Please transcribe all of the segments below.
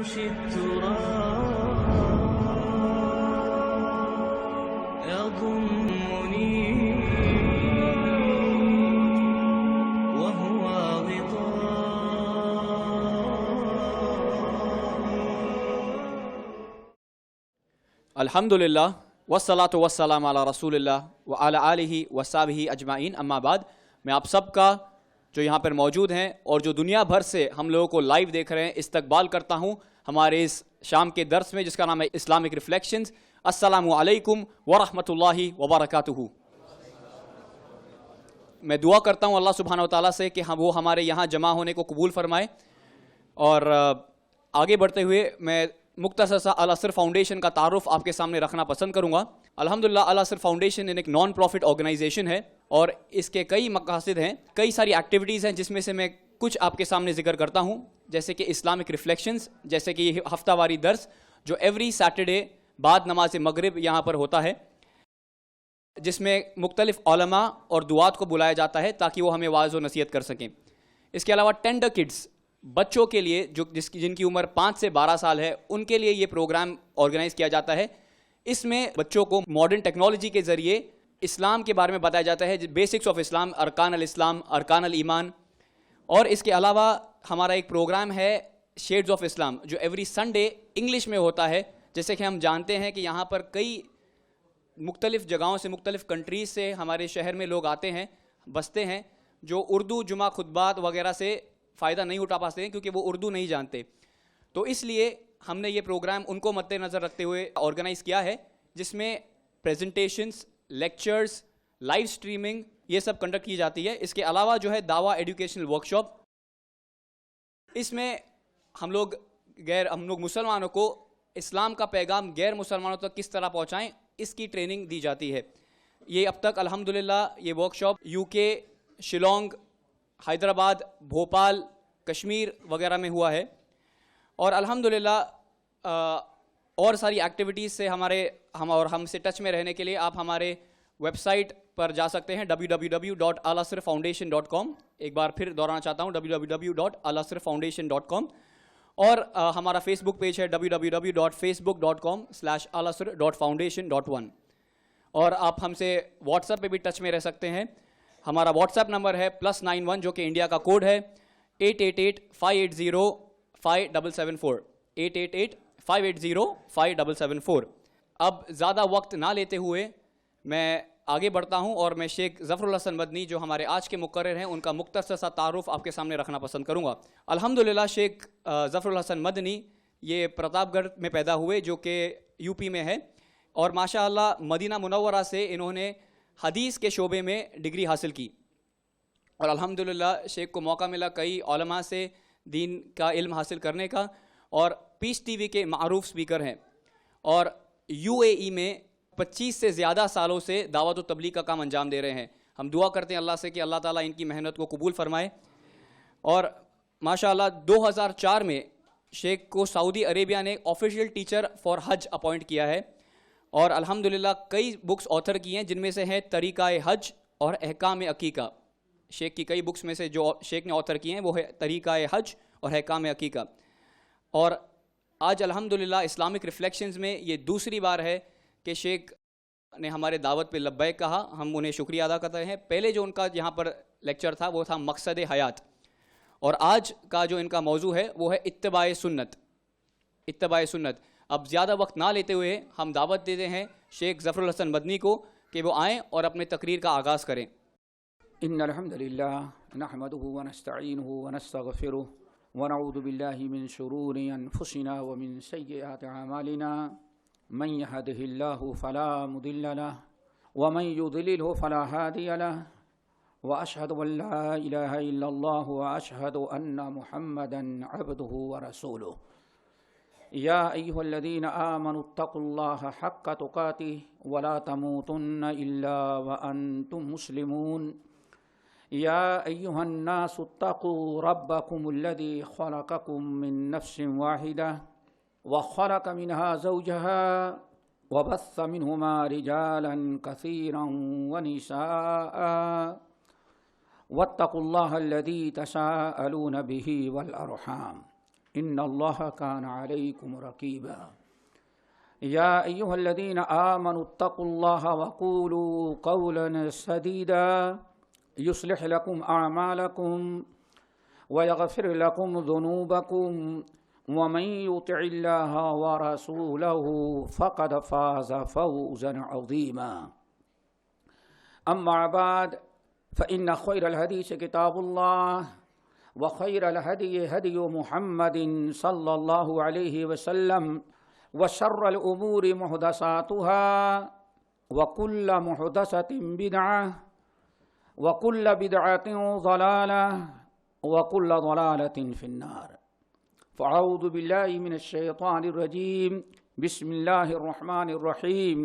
فرش التراب يضمني وهو غطاء. الحمدللہ والصلاۃ والسلام علی رسول اللہ وعلی آلہ وصحبہ اجمعین. اما بعد، میں آپ سب کا جو یہاں پر موجود ہیں اور جو دنیا بھر سے ہم لوگوں کو لائیو دیکھ رہے ہیں استقبال کرتا ہوں ہمارے اس شام کے درس میں جس کا نام ہے اسلامک ریفلیکشنز. السلام علیکم ورحمۃ اللہ وبرکاتہ. میں دعا کرتا ہوں اللہ سبحانہ و تعالیٰ سے کہ وہ ہمارے یہاں جمع ہونے کو قبول فرمائے. اور آگے بڑھتے ہوئے میں مختصر سا الاسر فاؤنڈیشن کا تعارف آپ کے سامنے رکھنا پسند کروں گا. الحمدللہ الاسر فاؤنڈیشن ایک نان پروفٹ آرگنائزیشن ہے اور اس کے کئی مقاصد ہیں, کئی ساری ایکٹیویٹیز ہیں جس میں سے میں کچھ آپ کے سامنے ذکر کرتا ہوں, جیسے کہ اسلامک ریفلیکشنز, جیسے کہ یہ ہفتہ واری درس جو ایوری سیٹرڈے بعد نماز مغرب یہاں پر ہوتا ہے, جس میں مختلف علماء اور دعات کو بلایا جاتا ہے تاکہ وہ ہمیں واعظ و نصیحت کر سکیں. اس کے علاوہ ٹینڈر کڈز, بچوں کے لیے جن کی عمر 5 سے 12 سال ہے, ان کے لیے یہ پروگرام آرگنائز کیا جاتا ہے. اس میں بچوں کو ماڈرن ٹیکنالوجی کے ذریعے اسلام کے بارے میں بتایا جاتا ہے, بیسکس آف اسلام, ارکان الاسلام, ارکان الایمان. اور اس کے علاوہ ہمارا ایک پروگرام ہے شیڈز آف اسلام جو ایوری سنڈے انگلش میں ہوتا ہے. جیسے کہ ہم جانتے ہیں کہ یہاں پر کئی مختلف جگہوں سے, مختلف کنٹریز سے ہمارے شہر میں لوگ آتے ہیں, بستے ہیں, جو اردو جمعہ خطبات وغیرہ سے فائدہ نہیں اٹھا پاتے ہیں کیونکہ وہ اردو نہیں جانتے. تو اس لیے ہم نے یہ پروگرام ان کو مد نظر رکھتے ہوئے آرگنائز کیا ہے, جس میں پریزنٹیشنز, لیکچرز, لائیو سٹریمنگ یہ سب کنڈکٹ کی جاتی ہے. اس کے علاوہ جو ہے دعویٰ ایڈوکیشنل ورکشاپ, اس میں ہم لوگ مسلمانوں کو اسلام کا پیغام غیر مسلمانوں تک کس طرح پہنچائیں, اس کی ٹریننگ دی جاتی ہے. یہ اب تک الحمدللہ یہ ورکشاپ UK, شیلانگ, حیدرآباد, بھوپال, کشمیر وغیرہ میں ہوا ہے. اور الحمدللہ اور ساری ایکٹیویٹیز سے ہم سے ٹچ میں رہنے کے لیے آپ ہمارے ویب سائٹ پر جا سکتے ہیں www.alasrfoundation.com. ایک بار پھر دہرانا چاہتا ہوں www.alasrfoundation.com. اور ہمارا فیس بک پیج ہے www.facebook.com/alasr.foundation.1. اور آپ ہم سے واٹس ایپ پہ بھی ٹچ میں رہ سکتے ہیں. ہمارا واٹس ایپ نمبر ہے +91 جو کہ انڈیا کا کوڈ ہے 888-580-5774 888-580-5774. اب زیادہ وقت نہ لیتے ہوئے میں آگے بڑھتا ہوں اور میں شیخ ظفر الحسن مدنی جو ہمارے آج کے مقرر ہیں ان کا مختصر سا تعارف آپ کے سامنے رکھنا پسند کروں گا. الحمدللہ شیخ ظفر الحسن مدنی یہ پرتاپ گڑھ میں پیدا ہوئے جو کہ UP میں ہے, اور ماشاء اللہ مدینہ منورہ سے انہوں نے حدیث کے شعبے میں ڈگری حاصل کی. اور الحمدللہ شیخ کو موقع ملا کئی علماء سے دین کا علم حاصل کرنے کا, اور پیس TV کے معروف سپیکر ہیں, اور UAE میں 25 سے زیادہ سالوں سے دعوت و تبلیغ کا کام انجام دے رہے ہیں. ہم دعا کرتے ہیں اللہ سے کہ اللہ تعالیٰ ان کی محنت کو قبول فرمائے. اور ماشاءاللہ 2004 میں شیخ کو سعودی عربیہ نے official teacher for Hajj appoint کیا ہے, اور الحمدللہ کئی بکس آتھر کی ہیں جن میں سے ہیں طریقہ حج اور احکام عقیقہ. شیخ کی کئی بکس میں سے جو شیخ نے آتھر کی ہیں وہ ہے طریقہ حج اور احکام عقیقہ. اور آج الحمدللہ اسلامک ریفلیکشنز میں یہ دوسری بار ہے کہ شیخ نے ہمارے دعوت پہ لبیک کہا. ہم انہیں شکریہ ادا کرتے ہیں. پہلے جو ان کا یہاں پر لیکچر تھا وہ تھا مقصد حیات, اور آج کا جو ان کا موضوع ہے وہ ہے اتباع سنت. اب زیادہ وقت نہ لیتے ہوئے ہم دعوت دیتے ہیں شیخ ظفر الحسن مدنی کو کہ وہ آئیں اور اپنے تقریر کا آغاز کریں. ان الحمد للہ نحمده ونستعینه ونستغفره ونعوذ باللہ من شرور انفسنا ومن سیئات اعمالنا من يهده الله فلا مضل له ومن يضلله فلا هادي له واشهد ان لا اله الا الله واشهد ان محمدا عبده ورسوله. يا ايها الذين امنوا اتقوا الله حق تقاته ولا تموتن الا وانتم مسلمون. يا ايها الناس اتقوا ربكم الذي خلقكم من نفس واحده وخلق منها زوجها وبث منهما رجالا كثيرا ونساء واتقوا الله الذي تساءلون به والأرحام إن الله كان عليكم رقيبا يا أيها الذين آمنوا اتقوا الله وقولوا قولا سديدا يصلح لكم أعمالكم ويغفر لكم ذنوبكم ومن يطع الله ورسوله فقد فاز فوزا عظيما أما بعد فإن خير الحديث كتاب الله وخير الهدي هدي محمد صلى الله عليه وسلم وشر الأمور محدثاتها وكل محدثة بدعة وكل بدعة ضلالة وكل ضلالة في النار فأعوذ بالله من الشيطان الرجيم بسم الله الرحمن الرحيم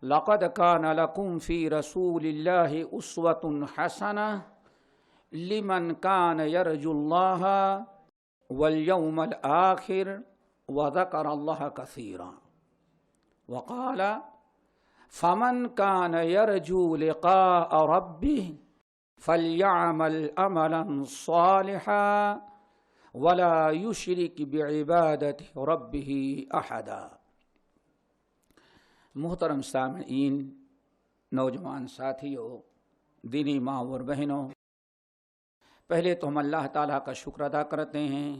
لقد كان لكم في رسول الله أسوة حسنة لمن كان يرجو الله واليوم الآخر وذكر الله كثيرا وقال فمن كان يرجو لقاء ربه فليعمل عملا صالحا ولا يشرك بعبادة ربه أحدا محترم سامعین، نوجوان ساتھیوں، دینی ماں اور بہنوں، پہلے تو ہم اللہ تعالیٰ کا شکر ادا کرتے ہیں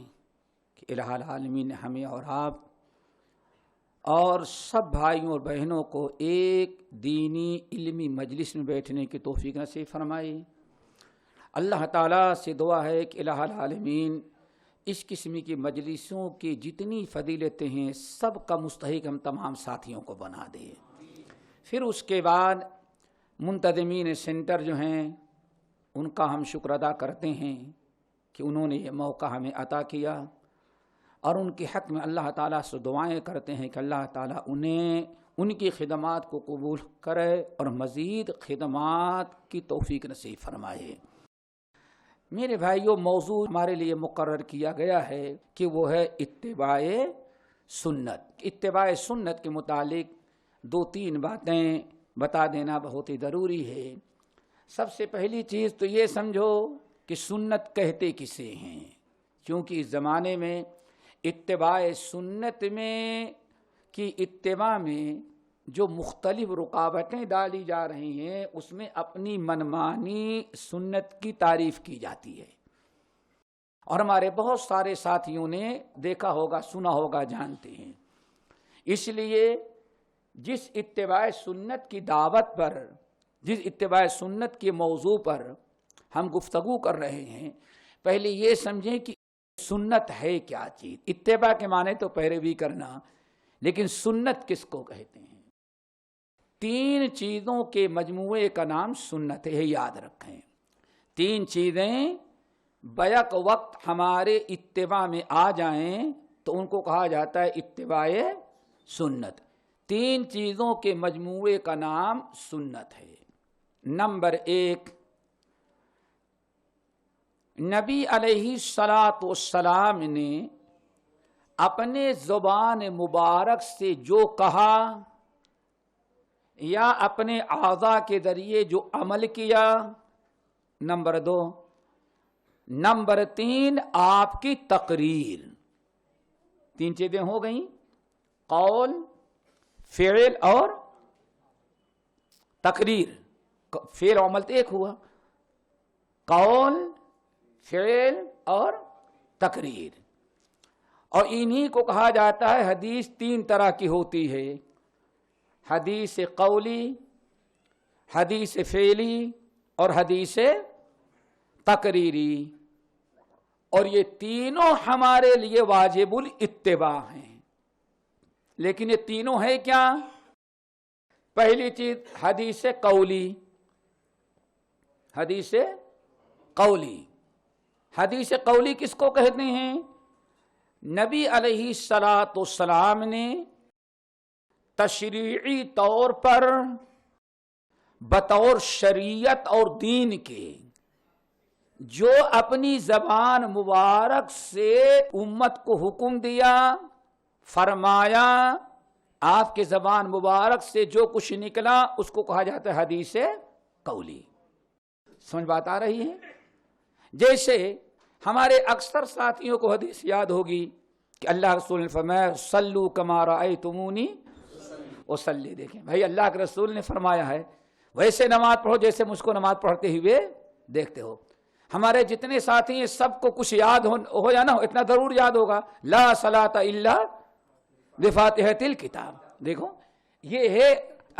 کہ الہ العالمین نے ہمیں اور آپ اور سب بھائیوں اور بہنوں کو ایک دینی علمی مجلس میں بیٹھنے کی توفیق نصیب فرمائی۔ اللہ تعالیٰ سے دعا ہے کہ الہ العالمین اس قسم کی مجلسوں کی جتنی فضیلتیں ہیں سب کا مستحق ہم تمام ساتھیوں کو بنا دے۔ پھر اس کے بعد منتظمین سینٹر جو ہیں ان کا ہم شکر ادا کرتے ہیں کہ انہوں نے یہ موقع ہمیں عطا کیا، اور ان کے حق میں اللہ تعالیٰ سے دعائیں کرتے ہیں کہ اللہ تعالیٰ انہیں ان کی خدمات کو قبول کرے اور مزید خدمات کی توفیق نصیب فرمائے۔ میرے بھائیوں، موضوع ہمارے لیے مقرر کیا گیا ہے کہ وہ ہے اتباع سنت۔ اتباع سنت کے متعلق 2-3 باتیں بتا دینا بہت ہی ضروری ہے۔ سب سے پہلی چیز تو یہ سمجھو کہ سنت کہتے کسے ہیں، کیونکہ اس زمانے میں اتباع سنت میں کی اتباع میں جو مختلف رکاوٹیں ڈالی جا رہی ہیں اس میں اپنی منمانی سنت کی تعریف کی جاتی ہے، اور ہمارے بہت سارے ساتھیوں نے دیکھا ہوگا، سنا ہوگا، جانتے ہیں۔ اس لیے جس اتباع سنت کی دعوت پر، جس اتباع سنت کے موضوع پر ہم گفتگو کر رہے ہیں، پہلے یہ سمجھیں کہ سنت ہے کیا چیز۔ اتباع کے معنی تو پیروی کرنا، لیکن سنت کس کو کہتے ہیں؟ 3 چیزوں کے مجموعے کا نام سنت ہے، یاد رکھیں۔ 3 چیزیں بیک وقت ہمارے اتباع میں آ جائیں تو ان کو کہا جاتا ہے اتباع سنت۔ 3 چیزوں کے مجموعے کا نام سنت ہے۔ نمبر 1، نبی علیہ الصلاۃ والسلام نے اپنے زبان مبارک سے جو کہا یا اپنے اعضاء کے ذریعے جو عمل کیا۔ نمبر 2۔ نمبر 3، آپ کی تقریر۔ 3 چیزیں ہو گئیں، قول، فعل اور تقریر۔ فعل عمل تو ایک ہوا، قول، فعل اور تقریر، اور انہی کو کہا جاتا ہے حدیث۔ 3 طرح کی ہوتی ہے، حدیث قولی، حدیث فعلی اور حدیث تقریری، اور یہ تینوں ہمارے لیے واجب الاتباع ہیں۔ لیکن یہ تینوں ہے کیا؟ پہلی چیز حدیث قولی۔ حدیث قولی، حدیث قولی کس کو کہتے ہیں؟ نبی علیہ الصلاۃ والسلام نے تشریعی طور پر بطور شریعت اور دین کے جو اپنی زبان مبارک سے امت کو حکم دیا، فرمایا، آپ کے زبان مبارک سے جو کچھ نکلا اس کو کہا جاتا ہے حدیث قولی۔ سمجھ بات آ رہی ہے؟ جیسے ہمارے اکثر ساتھیوں کو حدیث یاد ہوگی کہ اللہ رسول نے فرمایا صلو کما رأیتمونی اصلی. دیکھیں بھائی اللہ کے رسول نے فرمایا ہے ویسے نماز پڑھو جیسے مجھ کو نماز پڑھتے ہوئے دیکھتے ہو. ہمارے جتنے ساتھی ہیں سب کو کچھ یاد ہو یا نہ ہو, اتنا ضرور یاد ہوگا لا صلاۃ الا بفاتحۃ الکتاب. دیکھو یہ ہے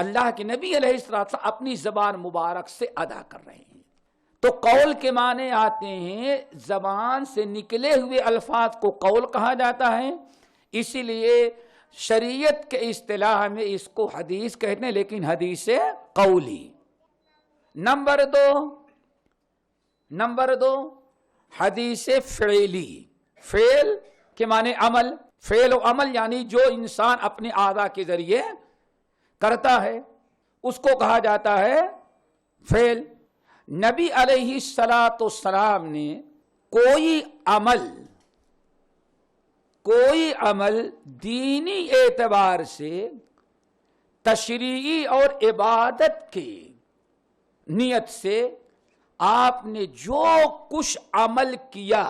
اللہ کے نبی علیہ الصلوۃ والسلام اپنی زبان مبارک سے ادا کر رہے ہیں. تو قول کے معنی آتے ہیں زبان سے نکلے ہوئے الفاظ کو قول کہا جاتا ہے, اسی لیے شریعت کے اصطلاح میں اس کو حدیث کہتے ہیں, لیکن حدیث قولی. نمبر دو حدیث فعلی. فعل کے معنی عمل, فعل و عمل یعنی جو انسان اپنے اعضاء کے ذریعے کرتا ہے اس کو کہا جاتا ہے فعل. نبی علیہ الصلاۃ والسلام نے کوئی عمل دینی اعتبار سے تشریعی اور عبادت کی نیت سے آپ نے جو کچھ عمل کیا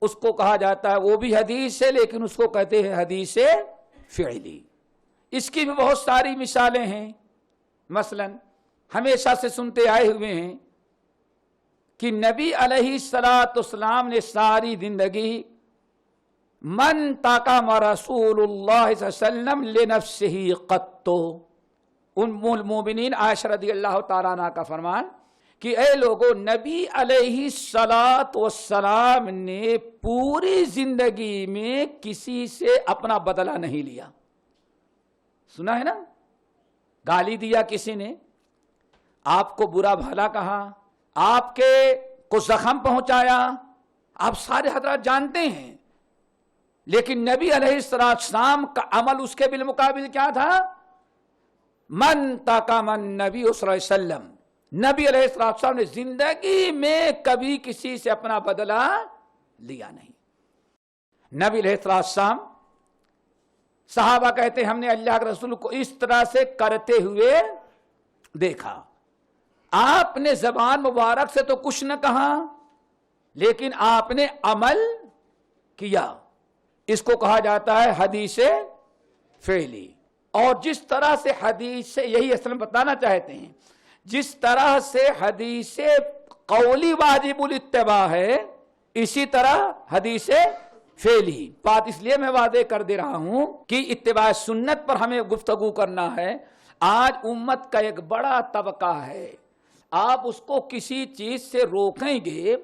اس کو کہا جاتا ہے, وہ بھی حدیث ہے لیکن اس کو کہتے ہیں حدیث فعلی. اس کی بھی بہت ساری مثالیں ہیں. مثلا ہمیشہ سے سنتے آئے ہوئے ہیں کہ نبی علیہ الصلاۃ والسلام نے ساری زندگی من تقام رسول اللہ صلی اللہ علیہ وسلم لنفسہ قط, ام المومنین عائشہ رضی اللہ تعالیٰ عنہ کا فرمان کہ اے لوگوں نبی علیہ الصلاۃ والسلام نے پوری زندگی میں کسی سے اپنا بدلہ نہیں لیا. سنا ہے نا, گالی دیا کسی نے, آپ کو برا بھلا کہا, آپ کے کو زخم پہنچایا, آپ سارے حضرات جانتے ہیں, لیکن نبی علیہ السلام کا عمل اس کے بالمقابل کیا تھا؟ من تقام النبی صلی اللہ علیہ وسلم, نبی علیہ السلام نے زندگی میں کبھی کسی سے اپنا بدلہ لیا نہیں. نبی علیہ السلام, صحابہ کہتے ہیں ہم نے اللہ کے رسول کو اس طرح سے کرتے ہوئے دیکھا. آپ نے زبان مبارک سے تو کچھ نہ کہا لیکن آپ نے عمل کیا. اس کو کہا جاتا ہے حدیث فعلی. اور جس طرح سے حدیث, یہی اصل میں بتانا چاہتے ہیں, جس طرح سے حدیث قولی واجب الاتباع ہے اسی طرح حدیث فعلی. بات اس لیے میں واضح کر دے رہا ہوں کہ اتباع سنت پر ہمیں گفتگو کرنا ہے. آج امت کا ایک بڑا طبقہ ہے, آپ اس کو کسی چیز سے روکیں گے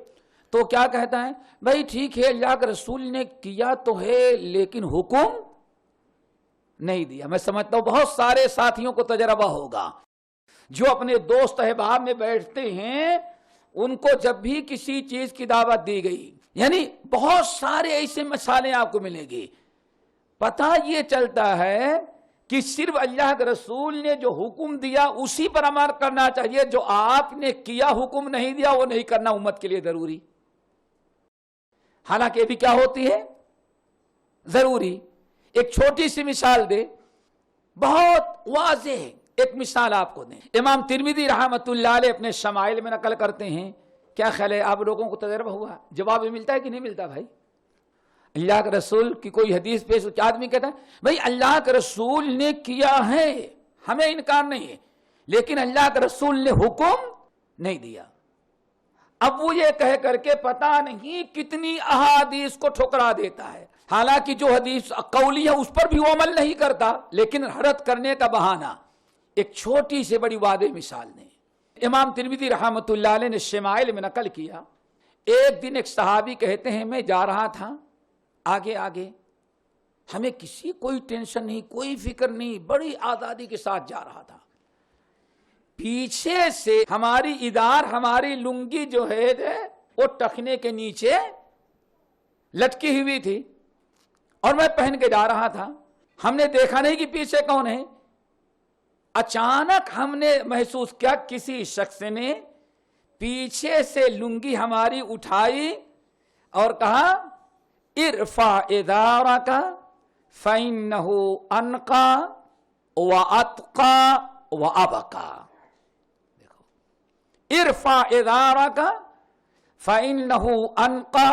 تو کیا کہتا ہے, بھائی ٹھیک ہے اللہ کے رسول نے کیا تو ہے لیکن حکم نہیں دیا. میں سمجھتا ہوں بہت سارے ساتھیوں کو تجربہ ہوگا جو اپنے دوست احباب میں بیٹھتے ہیں, ان کو جب بھی کسی چیز کی دعوت دی گئی, یعنی بہت سارے ایسے مثالیں آپ کو ملیں گی, پتہ یہ چلتا ہے کہ صرف اللہ کے رسول نے جو حکم دیا اسی پر عمل کرنا چاہیے, جو آپ نے کیا حکم نہیں دیا وہ نہیں کرنا امت کے لیے ضروری. حالانکہ بھی کیا ہوتی ہے ضروری. ایک چھوٹی سی مثال دے, بہت واضح ایک مثال آپ کو دیں. امام ترمذی رحمۃ اللہ علیہ اپنے شمائل میں نقل کرتے ہیں. کیا خیال ہے آپ لوگوں کو تجربہ ہوا؟ جواب ملتا ہے کہ نہیں ملتا بھائی؟ اللہ کے رسول کی کوئی حدیث پیش, کیا آدمی کہتا ہے بھائی اللہ کے رسول نے کیا ہے, ہمیں انکار نہیں ہے, لیکن اللہ کے رسول نے حکم نہیں دیا. اب وہ یہ کہہ کر کے پتہ نہیں کتنی احادیث کو ٹھکرا دیتا ہے, حالانکہ جو حدیث قولی ہے اس پر بھی وہ عمل نہیں کرتا لیکن حرت کرنے کا بہانہ. ایک چھوٹی سے بڑی واضح مثال نے امام ترمذی رحمۃ اللہ علیہ نے شمائل میں نقل کیا. ایک دن ایک صحابی کہتے ہیں میں جا رہا تھا آگے آگے, ہمیں کسی کوئی ٹینشن نہیں, کوئی فکر نہیں, بڑی آزادی کے ساتھ جا رہا تھا. پیچھے سے ہماری ادار, ہماری لنگی جو ہے وہ ٹخنے کے نیچے لٹکی ہوئی تھی اور میں پہن کے جا رہا تھا. ہم نے دیکھا نہیں کہ پیچھے کون ہے. اچانک ہم نے محسوس کیا کسی شخص نے پیچھے سے لنگی ہماری اٹھائی اور کہا ارفع ازارک فإنہ انقی واتقی وابقی. ارفع ازارک فإنہ انقی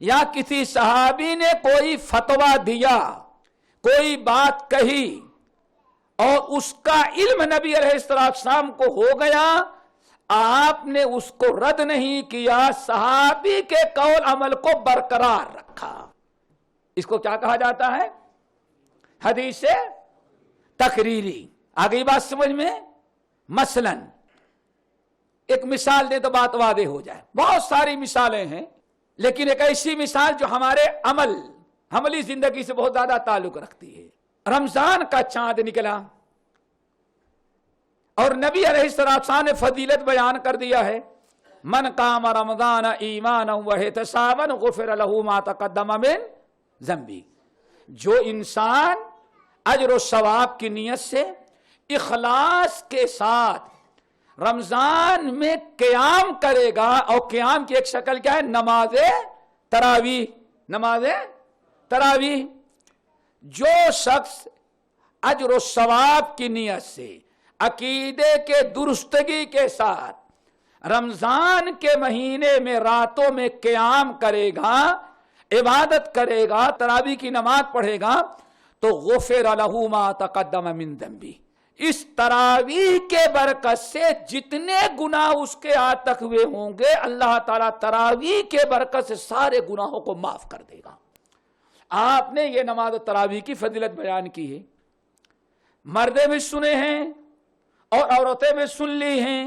یا کسی صحابی نے کوئی فتوا دیا، کوئی بات کہی اور اس کا علم نبی علیہ السلام کو ہو گیا، آپ نے اس کو رد نہیں کیا، صحابی کے قول عمل کو برقرار رکھا، اس کو کیا کہا جاتا ہے؟ حدیث تقریری۔ آگئی بات سمجھ میں؟ مثلا ایک مثال دے تو بات واضح ہو جائے، بہت ساری مثالیں ہیں لیکن ایک ایسی مثال جو ہمارے عملی زندگی سے بہت زیادہ تعلق رکھتی ہے۔ رمضان کا چاند نکلا اور نبی علیہ السلام نے فضیلت بیان کر دیا ہے، من قام رمضان ایمانا واحتسابا غفر له ما تقدم من ذنبه۔ جو انسان اجر و ثواب کی نیت سے اخلاص کے ساتھ رمضان میں قیام کرے گا، اور قیام کی ایک شکل کیا ہے؟ نماز تراویح۔ نماز تراویح۔ جو شخص اجر و ثواب کی نیت سے عقیدے کے درستگی کے ساتھ رمضان کے مہینے میں راتوں میں قیام کرے گا، عبادت کرے گا، تراویح کی نماز پڑھے گا، تو غفر له ما تقدم من ذنبه۔ اس تراویح کے برکت سے جتنے گناہ اس کے آج تک ہوئے ہوں گے، اللہ تعالیٰ تراویح کے برکت سے سارے گناہوں کو معاف کر دے گا۔ آپ نے یہ نماز تراویح کی فضیلت بیان کی ہے، مردیں بھی سنے ہیں اور عورتیں بھی سن لی ہیں،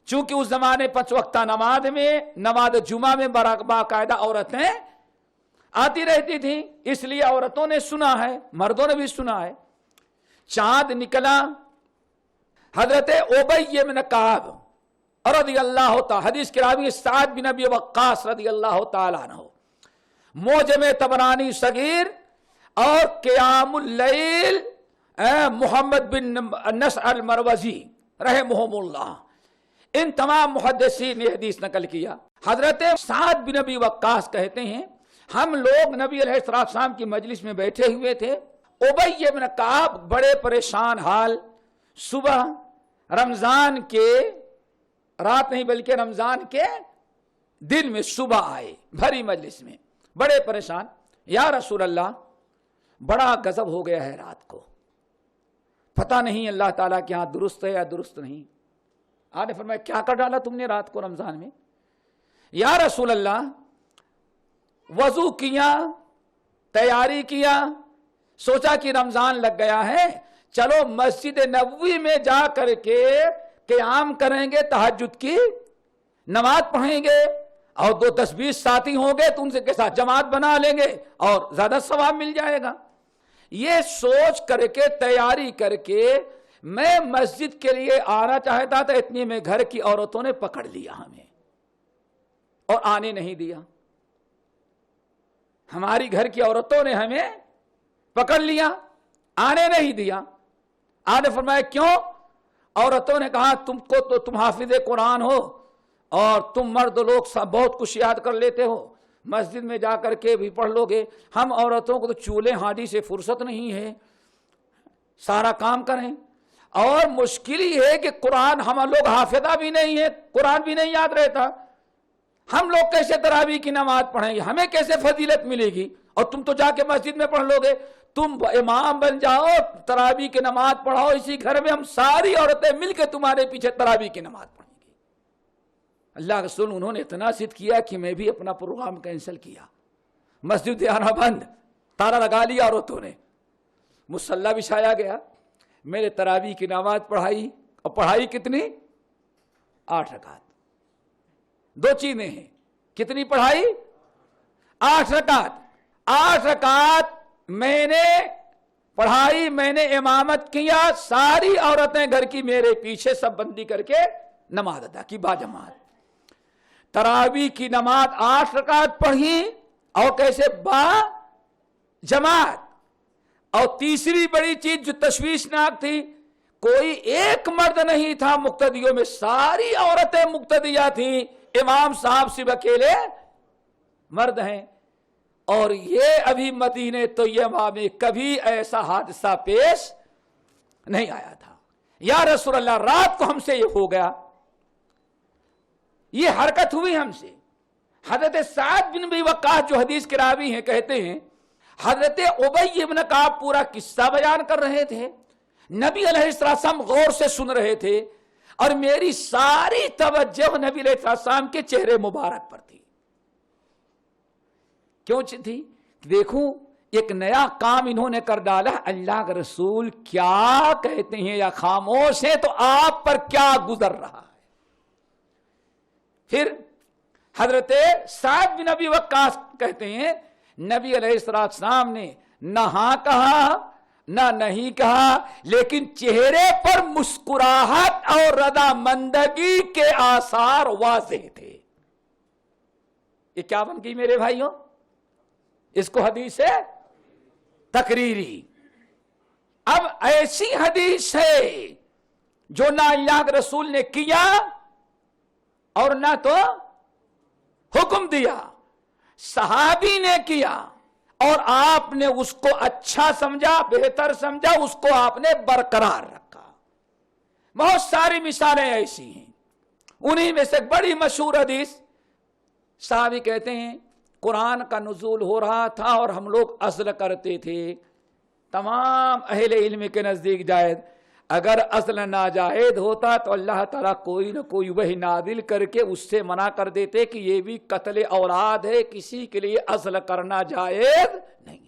چونکہ اس زمانے 5 وقتہ نماز میں، نماز جمعہ میں باقاعدہ عورتیں آتی رہتی تھیں، اس لیے عورتوں نے سنا ہے، مردوں نے بھی سنا ہے۔ چاند نکلا، حضرت ابی بن کعب رضی اللہ تعالی، حدیث کے راوی سعد بن ابی وقاص رضی اللہ تعالیٰ عنہ، معجم طبرانی صغیر اور قیام اللیل محمد بن نصر المروزی رحمہم اللہ، ان تمام محدثین نے حدیث نقل کیا۔ حضرت سعد بن ابی وقاص کہتے ہیں، ہم لوگ نبی علیہ السلام کی مجلس میں بیٹھے ہوئے تھے، ابی بن کعب بڑے پریشان حال، صبح رمضان کے رات نہیں بلکہ رمضان کے دن میں صبح آئے بھری مجلس میں، بڑے پریشان، یا رسول اللہ بڑا غضب ہو گیا ہے رات کو، پتہ نہیں اللہ تعالیٰ کے ہاں درست ہے یا درست نہیں۔ آپ نے فرمایا کیا کر ڈالا تم نے رات کو رمضان میں؟ یا رسول اللہ وضو کیا، تیاری کیا، سوچا کہ رمضان لگ گیا ہے، چلو مسجد نبوی میں جا کر کے قیام کریں گے، تہجد کی نماز پڑھیں گے، اور 2-10-20 ساتھی ہوں گے تو ان سے کے ساتھ جماعت بنا لیں گے اور زیادہ ثواب مل جائے گا۔ یہ سوچ کر کے تیاری کر کے میں مسجد کے لیے آنا چاہتا تھا، اتنی میں گھر کی عورتوں نے پکڑ لیا ہمیں اور آنے نہیں دیا۔ ہماری گھر کی عورتوں نے ہمیں پکڑ لیا، آنے نہیں دیا۔ آپ نے فرمایا کیوں؟ عورتوں نے کہا تم کو تو تم حافظ قرآن ہو اور تم مرد لوگ بہت کچھ یاد کر لیتے ہو، مسجد میں جا کر کے بھی پڑھ لو گے، ہم عورتوں کو تو چولہے ہانڈی سے فرصت نہیں ہے، سارا کام کریں، اور مشکل ہی ہے کہ قرآن ہم لوگ حافظہ بھی نہیں ہے، قرآن بھی نہیں یاد رہتا، ہم لوگ کیسے تراویح کی نماز پڑھیں گے، ہمیں کیسے فضیلت ملے گی، اور تم تو جا کے مسجد میں پڑھ لو گے، تم امام بن جاؤ، تراویح کی نماز پڑھاؤ اسی گھر میں، ہم ساری عورتیں مل کے تمہارے پیچھے تراویح کی نماز پڑھیں گی۔ اللہ رسول انہوں نے اتنا ضد کیا کہ میں بھی اپنا پروگرام کینسل کیا، مسجد آنا بند، تالا لگا لیا عورتوں نے، مصلی بچھایا گیا، میں نے تراویح کی نماز پڑھائی، اور پڑھائی کتنی؟ 8 رکعت۔ 2 چیزیں ہیں، کتنی پڑھائی؟ 8 رکعت۔ 8 رکعت میں نے پڑھائی، میں نے امامت کیا، ساری عورتیں گھر کی میرے پیچھے سب بندی کر کے نماز ادا کی باجماعت۔ تراویح کی نماز 8 رکعت پڑھی، اور کیسے؟ با جماعت۔ اور تیسری بڑی چیز جو تشویشناک تھی، کوئی ایک مرد نہیں تھا مقتدیوں میں، ساری عورتیں مقتدیہ تھیں، امام صاحب صرف اکیلے مرد ہیں۔ اور یہ ابھی مدینہ طیبہ میں کبھی ایسا حادثہ پیش نہیں آیا تھا۔ یا رسول اللہ رات کو ہم سے یہ ہو گیا، یہ حرکت ہوئی ہم سے، حضرت سعد بن ابی وقاص جو حدیث کے راوی ہیں کہتے ہیں حضرت ابی ابن کعب پورا قصہ بیان کر رہے تھے، نبی علیہ السلام غور سے سن رہے تھے اور میری ساری توجہ نبی علیہ السلام کے چہرے مبارک پر تھی۔ کیوں تھی؟ دیکھوں ایک نیا کام انہوں نے کر ڈالا، اللہ کے رسول کیا کہتے ہیں یا خاموش ہیں تو آپ پر کیا گزر رہا ہے۔ پھر حضرت سعد بن ابی وقاص کہتے ہیں نبی علیہ السلام نے نہ ہاں کہا نہ نہیں کہا، لیکن چہرے پر مسکراہٹ اور رضامندگی کے آثار واضح تھے۔ یہ کیا بن گئی میرے بھائیوں؟ اس کو حدیث ہے تقریری۔ اب ایسی حدیث ہے جو نہ اللہ کے رسول نے کیا اور نہ تو حکم دیا، صحابی نے کیا اور آپ نے اس کو اچھا سمجھا، بہتر سمجھا، اس کو آپ نے برقرار رکھا۔ بہت ساری مثالیں ایسی ہیں، انہی میں سے ایک بڑی مشہور حدیث، صحابی کہتے ہیں قرآن کا نزول ہو رہا تھا اور ہم لوگ عزل کرتے تھے، تمام اہل علم کے نزدیک جائز، اگر عزل ناجائز ہوتا تو اللہ تعالیٰ کوئی نہ کوئی وحی نازل کر کے اس سے منع کر دیتے کہ یہ بھی قتل اولاد ہے، کسی کے لیے عزل کرنا جائز نہیں،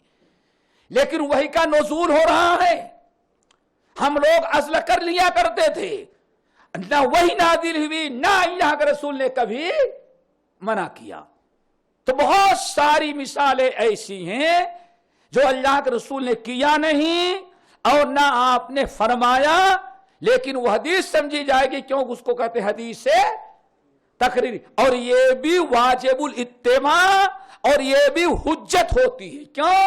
لیکن وحی کا نزول ہو رہا ہے، ہم لوگ عزل کر لیا کرتے تھے، نہ وحی نازل ہوئی نہ اللہ کے رسول نے کبھی منع کیا۔ تو بہت ساری مثالیں ایسی ہیں جو اللہ کے رسول نے کیا نہیں اور نہ آپ نے فرمایا، لیکن وہ حدیث سمجھی جائے گی، کیوں اس کو کہتے ہیں حدیث سے تقریری، اور یہ بھی واجب الاتباع اور یہ بھی حجت ہوتی ہے۔ کیوں؟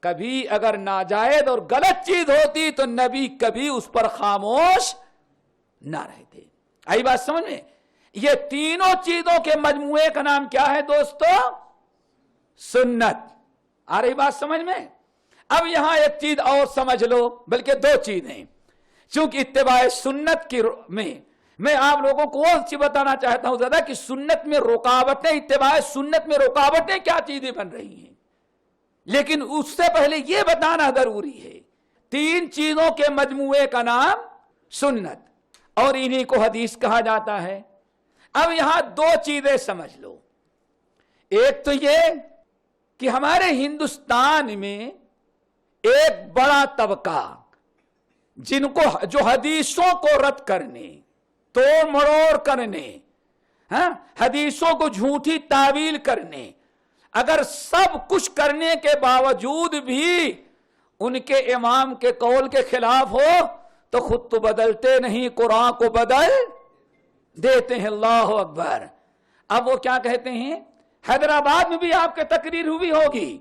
کبھی اگر ناجائز اور غلط چیز ہوتی تو نبی کبھی اس پر خاموش نہ رہتے۔ آئی بات سمجھ میں؟ یہ تینوں چیزوں کے مجموعے کا نام کیا ہے دوستو؟ سنت۔ آ رہی بات سمجھ میں؟ اب یہاں ایک چیز اور سمجھ لو، بلکہ دو چیزیں، چونکہ اتباع سنت کی میں آپ لوگوں کو وہ چیز بتانا چاہتا ہوں زیادہ کہ سنت میں رکاوٹیں، اتباع سنت میں رکاوٹیں کیا چیزیں بن رہی ہیں، لیکن اس سے پہلے یہ بتانا ضروری ہے تین چیزوں کے مجموعے کا نام سنت اور انہی کو حدیث کہا جاتا ہے۔ اب یہاں دو چیزیں سمجھ لو، ایک تو یہ کہ ہمارے ہندوستان میں ایک بڑا طبقہ جن کو جو حدیثوں کو رد کرنے، توڑ مڑوڑ کرنے، حدیثوں کو جھوٹی تعویل کرنے، اگر سب کچھ کرنے کے باوجود بھی ان کے امام کے قول کے خلاف ہو تو خود تو بدلتے نہیں، قرآن کو بدل دیتے ہیں۔ اللہ اکبر۔ اب وہ کیا کہتے ہیں؟ حیدرآباد میں بھی آپ کے تقریر ہوئی ہوگی،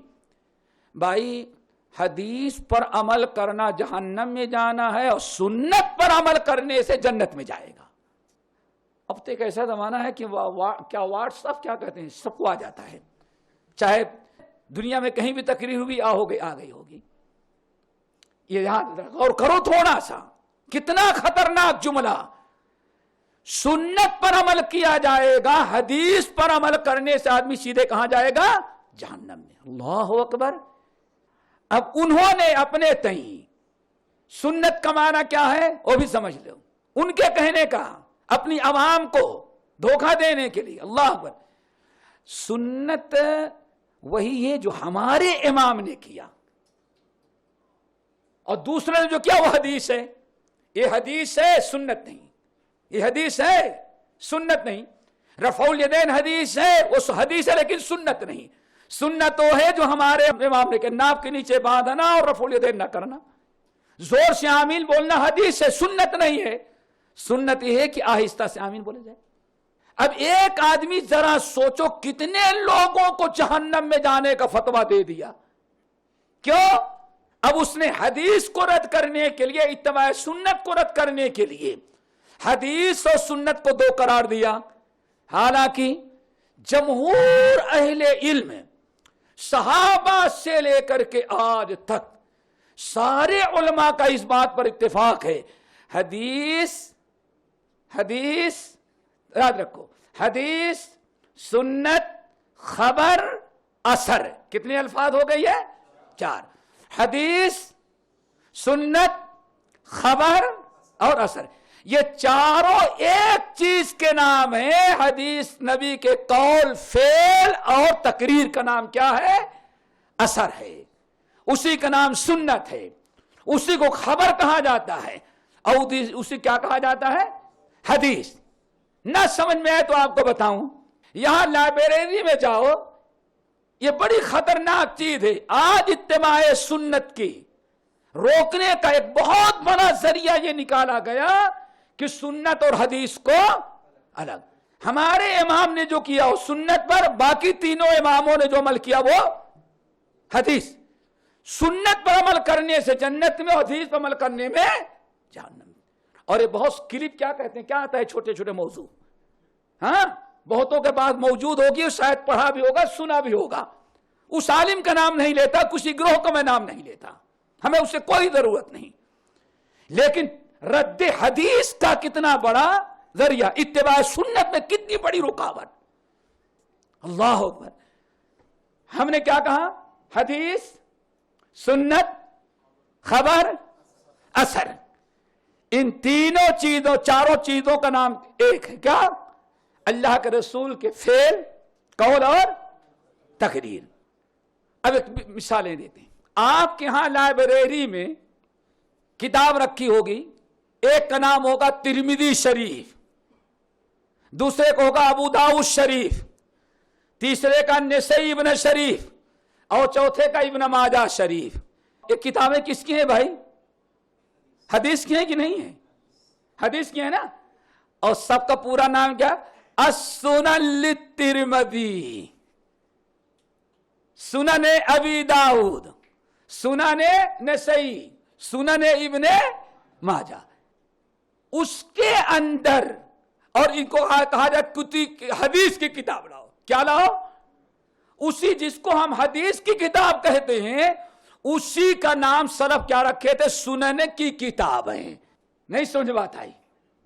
بھائی حدیث پر عمل کرنا جہنم میں جانا ہے اور سنت پر عمل کرنے سے جنت میں جائے گا۔ اب تو ایک ایسا زمانہ ہے کہ کیا واٹس اپ کیا کہتے ہیں، سب کو آ جاتا ہے، چاہے دنیا میں کہیں بھی تقریر ہوئی آ گئی ہوگی۔ یہ یہاں غور کرو تھوڑا سا، کتنا خطرناک جملہ۔ سنت پر عمل کیا جائے گا، حدیث پر عمل کرنے سے آدمی سیدھے کہاں جائے گا؟ جہنم میں۔ اللہ اکبر۔ اب انہوں نے اپنے تئیں سنت کا معنی کیا ہے وہ بھی سمجھ لو، ان کے کہنے کا اپنی عوام کو دھوکہ دینے کے لیے۔ اللہ اکبر۔ سنت وہی ہے جو ہمارے امام نے کیا، اور دوسرے نے جو کیا وہ حدیث ہے۔ یہ حدیث ہے، سنت نہیں۔ یہ حدیث ہے، سنت نہیں۔ رفع الیدین حدیث ہے، وہ حدیث ہے لیکن سنت نہیں۔ سنت وہ ہے جو ہمارے امام نے کہ ناف کے نیچے باندھنا اور رفع الیدین نہ کرنا، زور سے آمین بولنا حدیث ہے، سنت نہیں ہے۔ سنت یہ ہے کہ آہستہ سے آمین بولے جائے۔ اب ایک آدمی ذرا سوچو کتنے لوگوں کو جہنم میں جانے کا فتویٰ دے دیا۔ کیوں؟ اب اس نے حدیث کو رد کرنے کے لیے، اتباع سنت کو رد کرنے کے لیے حدیث اور سنت کو دو قرار دیا، حالانکہ جمہور اہل علم صحابہ سے لے کر کے آج تک سارے علماء کا اس بات پر اتفاق ہے، حدیث یاد رکھو، حدیث سنت، خبر، اثر. کتنے الفاظ ہو گئی ہے؟ 4. حدیث، سنت، خبر اور اثر. یہ چاروں ایک چیز کے نام ہیں. حدیث نبی کے قول، فعل اور تقریر کا نام کیا ہے؟ اثر ہے. اسی کا نام سنت ہے. اسی کو خبر کہا جاتا ہے اور اسی کیا کہا جاتا ہے؟ حدیث. نہ سمجھ میں آئے تو آپ کو بتاؤں، یہاں لائبریری میں جاؤ، یہ بڑی خطرناک چیز ہے. آج اتباع سنت کی روکنے کا ایک بہت بڑا ذریعہ یہ نکالا گیا کہ سنت اور حدیث کو الگ. ہمارے امام نے جو کیا وہ سنت پر، باقی تینوں اماموں نے جو عمل کیا وہ حدیث. سنت پر عمل کرنے سے جنت میں، حدیث پر عمل کرنے میں جہنم میں. اور یہ بہت کلپ کیا کہتے ہیں، کیا آتا ہے، چھوٹے چھوٹے موضوع، ہاں بہتوں کے پاس موجود ہوگی، شاید پڑھا بھی ہوگا، سنا بھی ہوگا. اس عالم کا نام نہیں لیتا، کسی گروہ کا میں نام نہیں لیتا، ہمیں اس سے کوئی ضرورت نہیں. لیکن رد حدیث کا کتنا بڑا ذریعہ، اتباع سنت میں کتنی بڑی رکاوٹ. اللہ اکبر. ہم نے کیا کہا؟ حدیث، سنت، خبر، اثر. ان تینوں چیزوں، چاروں چیزوں کا نام ایک ہے. کیا؟ اللہ کے رسول کے فعل، قول اور تقریر. اب ایک مثالیں دیتے ہیں. آپ کے ہاں لائبریری میں کتاب رکھی ہوگی، ایک کا نام ہوگا ترمذی شریف، دوسرے کو ہوگا ابو داؤد شریف، تیسرے کا نسائی ابن شریف اور چوتھے کا ابن ماجہ شریف. یہ کتابیں کس کی ہیں بھائی؟ حدیث کی ہیں کہ نہیں ہیں؟ حدیث کی ہیں نا. اور سب کا پورا نام کیا؟ السنن للترمذی، سنن ابی داؤد، سنن نسائی، سنن ابن ماجہ. اس کے اندر، اور ان کو کہا جاتا حدیث کی کتاب لاؤ. کیا لاؤ؟ اسی جس کو ہم حدیث کی کتاب کہتے ہیں، اسی کا نام سلف کیا رکھے تھے؟ سنن کی کتاب ہے. نہیں سمجھ بات آئی؟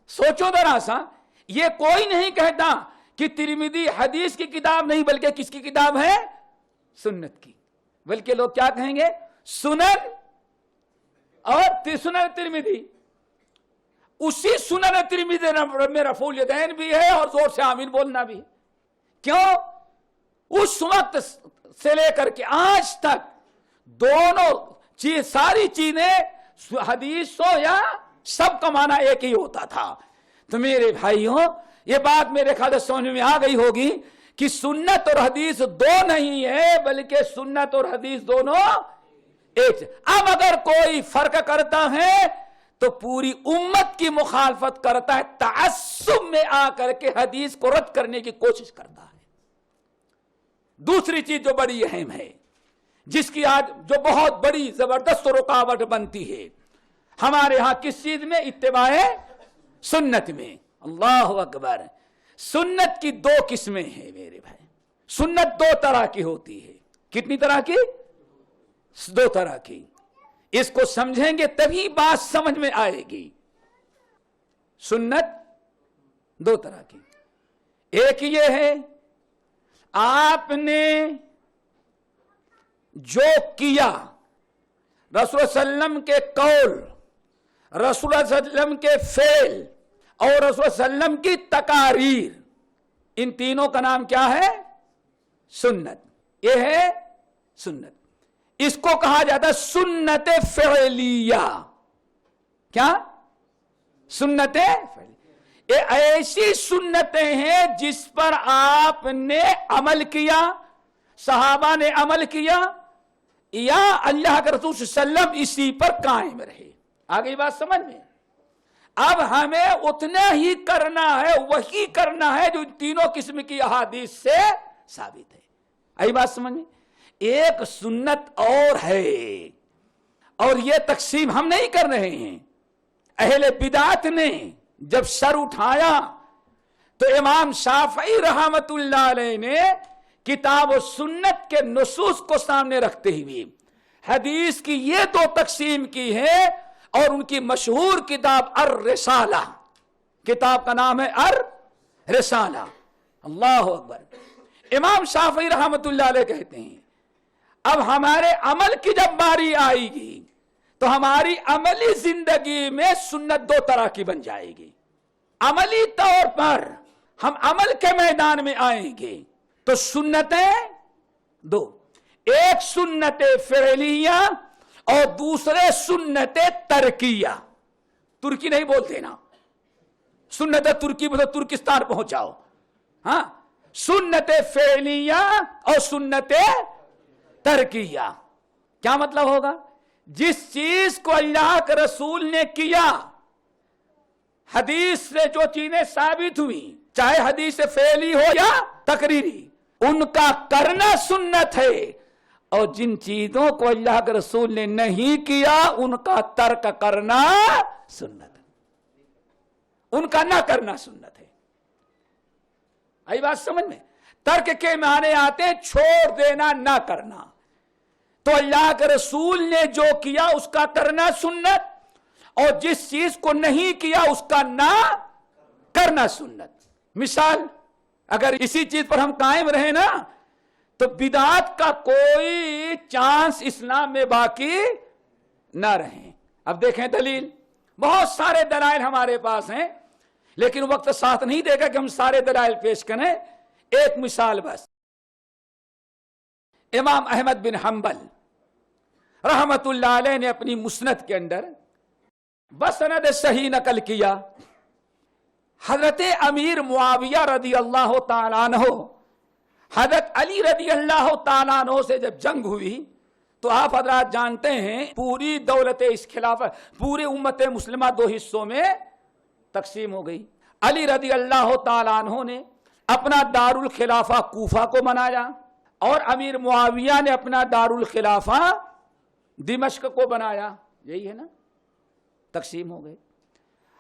سوچو ذرا سا. یہ کوئی نہیں کہتا کہ ترمذی حدیث کی کتاب نہیں، بلکہ کس کی کتاب ہے؟ سنت کی. بلکہ لوگ کیا کہیں گے؟ سنن اور سنن ترمذی. اسی سنن ترمذی میں رفع الیدین بھی ہے اور زور سے آمین بولنا بھی ہے. کیوں؟ اس وقت سے لے کر کے آج تک دونوں چیز، ساری چیزیں حدیث ہو یا سب کا معنی ایک ہی ہوتا تھا. تو میرے بھائیوں، یہ بات میرے خیال سے سمجھ میں آ گئی ہوگی کہ سنت اور حدیث دو نہیں ہے، بلکہ سنت اور حدیث دونوں ایک. اب اگر کوئی فرق کرتا ہے تو پوری امت کی مخالفت کرتا ہے، تعصب میں آ کر کے حدیث کو رد کرنے کی کوشش کرتا ہے. دوسری چیز جو بڑی اہم ہے، جس کی آج جو بہت بڑی زبردست رکاوٹ بنتی ہے ہمارے ہاں، کس چیز میں؟ اتباع سنت میں. اللہ اکبر. سنت کی دو قسمیں ہیں میرے بھائی. سنت دو طرح کی ہوتی ہے. کتنی طرح کی؟ دو طرح کی. اس کو سمجھیں گے تبھی بات سمجھ میں آئے گی. سنت دو طرح کی. ایک یہ ہے، آپ نے جو کیا، رسول صلی اللہ علیہ وسلم کے قول، رسول صلی اللہ علیہ وسلم کے فعل اور رسول صلی اللہ علیہ وسلم کی تقاریر، ان تینوں کا نام کیا ہے؟ سنت. یہ ہے سنت. اس کو کہا جاتا ہے سنت فعلیہ. کیا؟ سنت فعلیہ. یہ ایسی سنتیں ہیں جس پر آپ نے عمل کیا، صحابہ نے عمل کیا، یا اللہ کے رسول صلی اللہ علیہ وسلم اسی پر قائم رہے. آگے بات سمجھ میں؟ اب ہمیں اتنا ہی کرنا ہے، وہی کرنا ہے جو تینوں قسم کی احادیث سے ثابت ہے. آئی بات سمجھ میں؟ ایک سنت اور ہے، اور یہ تقسیم ہم نہیں کر رہے ہیں. اہل بدعت نے جب سر اٹھایا تو امام شافعی رحمت اللہ علیہ نے کتاب و سنت کے نصوص کو سامنے رکھتے ہوئے حدیث کی یہ دو تقسیم کی ہے، اور ان کی مشہور کتاب الرسالہ، کتاب کا نام ہے الرسالہ. اللہ اکبر. امام شافعی رحمت اللہ علیہ کہتے ہیں اب ہمارے عمل کی جب باری آئے گی تو ہماری عملی زندگی میں سنت دو طرح کی بن جائے گی. عملی طور پر ہم عمل کے میدان میں آئیں گے تو سنتیں دو، ایک سنت فعلیہ اور دوسرے سنت ترکیہ. ترکی نہیں بولتے نا، سنت ترکی بولے ترکستان پہنچاؤ. ہاں، سنت فعلیہ اور سنت ترکیہ. کیا مطلب ہوگا؟ جس چیز کو اللہ کے رسول نے کیا، حدیث سے جو چیزیں ثابت ہوئی، چاہے حدیث فعلی ہو یا تقریری، ان کا کرنا سنت ہے. اور جن چیزوں کو اللہ کے رسول نے نہیں کیا ان کا ترک کرنا سنت ہے، ان کا نہ کرنا سنت ہے. آئی بات سمجھ میں؟ ترک کے معنی آتے ہیں چھوڑ دینا، نہ کرنا. تو اللہ کے رسول نے جو کیا اس کا کرنا سنت، اور جس چیز کو نہیں کیا اس کا نہ کرنا سنت. مثال، اگر اسی چیز پر ہم قائم رہیں نا تو بدعات کا کوئی چانس اسلام میں باقی نہ رہیں. اب دیکھیں دلیل، بہت سارے دلائل ہمارے پاس ہیں لیکن وقت ساتھ نہیں دے گا کہ ہم سارے دلائل پیش کریں. ایک مثال بس، امام احمد بن حنبل رحمت اللہ علیہ نے اپنی مسند کے اندر بسند صحیح نقل کیا. حضرت امیر معاویہ رضی اللہ تعالیٰ عنہ حضرت علی رضی اللہ تعالیٰ عنہ سے جب جنگ ہوئی تو آپ حضرات جانتے ہیں پوری دولت اس خلافت، پوری امت مسلمہ دو حصوں میں تقسیم ہو گئی. علی رضی اللہ تعالیٰ عنہ نے اپنا دارالخلافہ کوفہ کو بنایا اور امیر معاویہ نے اپنا دارالخلافہ دمشق کو بنایا. یہی ہے نا، تقسیم ہو گئے.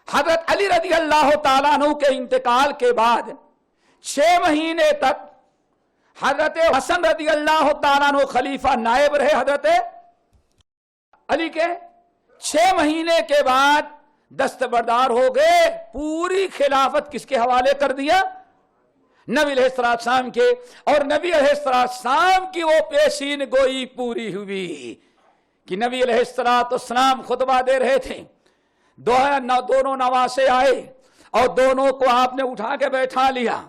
حضرت علی رضی اللہ تعالیٰ عنہ کے انتقال کے بعد 6 مہینے تک حضرت حسن رضی اللہ تعالیٰ عنہ خلیفہ نائب رہے حضرت علی کے. 6 مہینے کے بعد دستبردار ہو گئے، پوری خلافت کس کے حوالے کر دیا؟ نبی علیہ السلام کے. اور نبی علیہ السلام کی وہ پیشین گوئی پوری ہوئی کہ نبی علیہ السلام خطبہ دے رہے تھے، دونوں نواسے آئے اور دونوں کو آپ نے اٹھا کے بیٹھا لیا،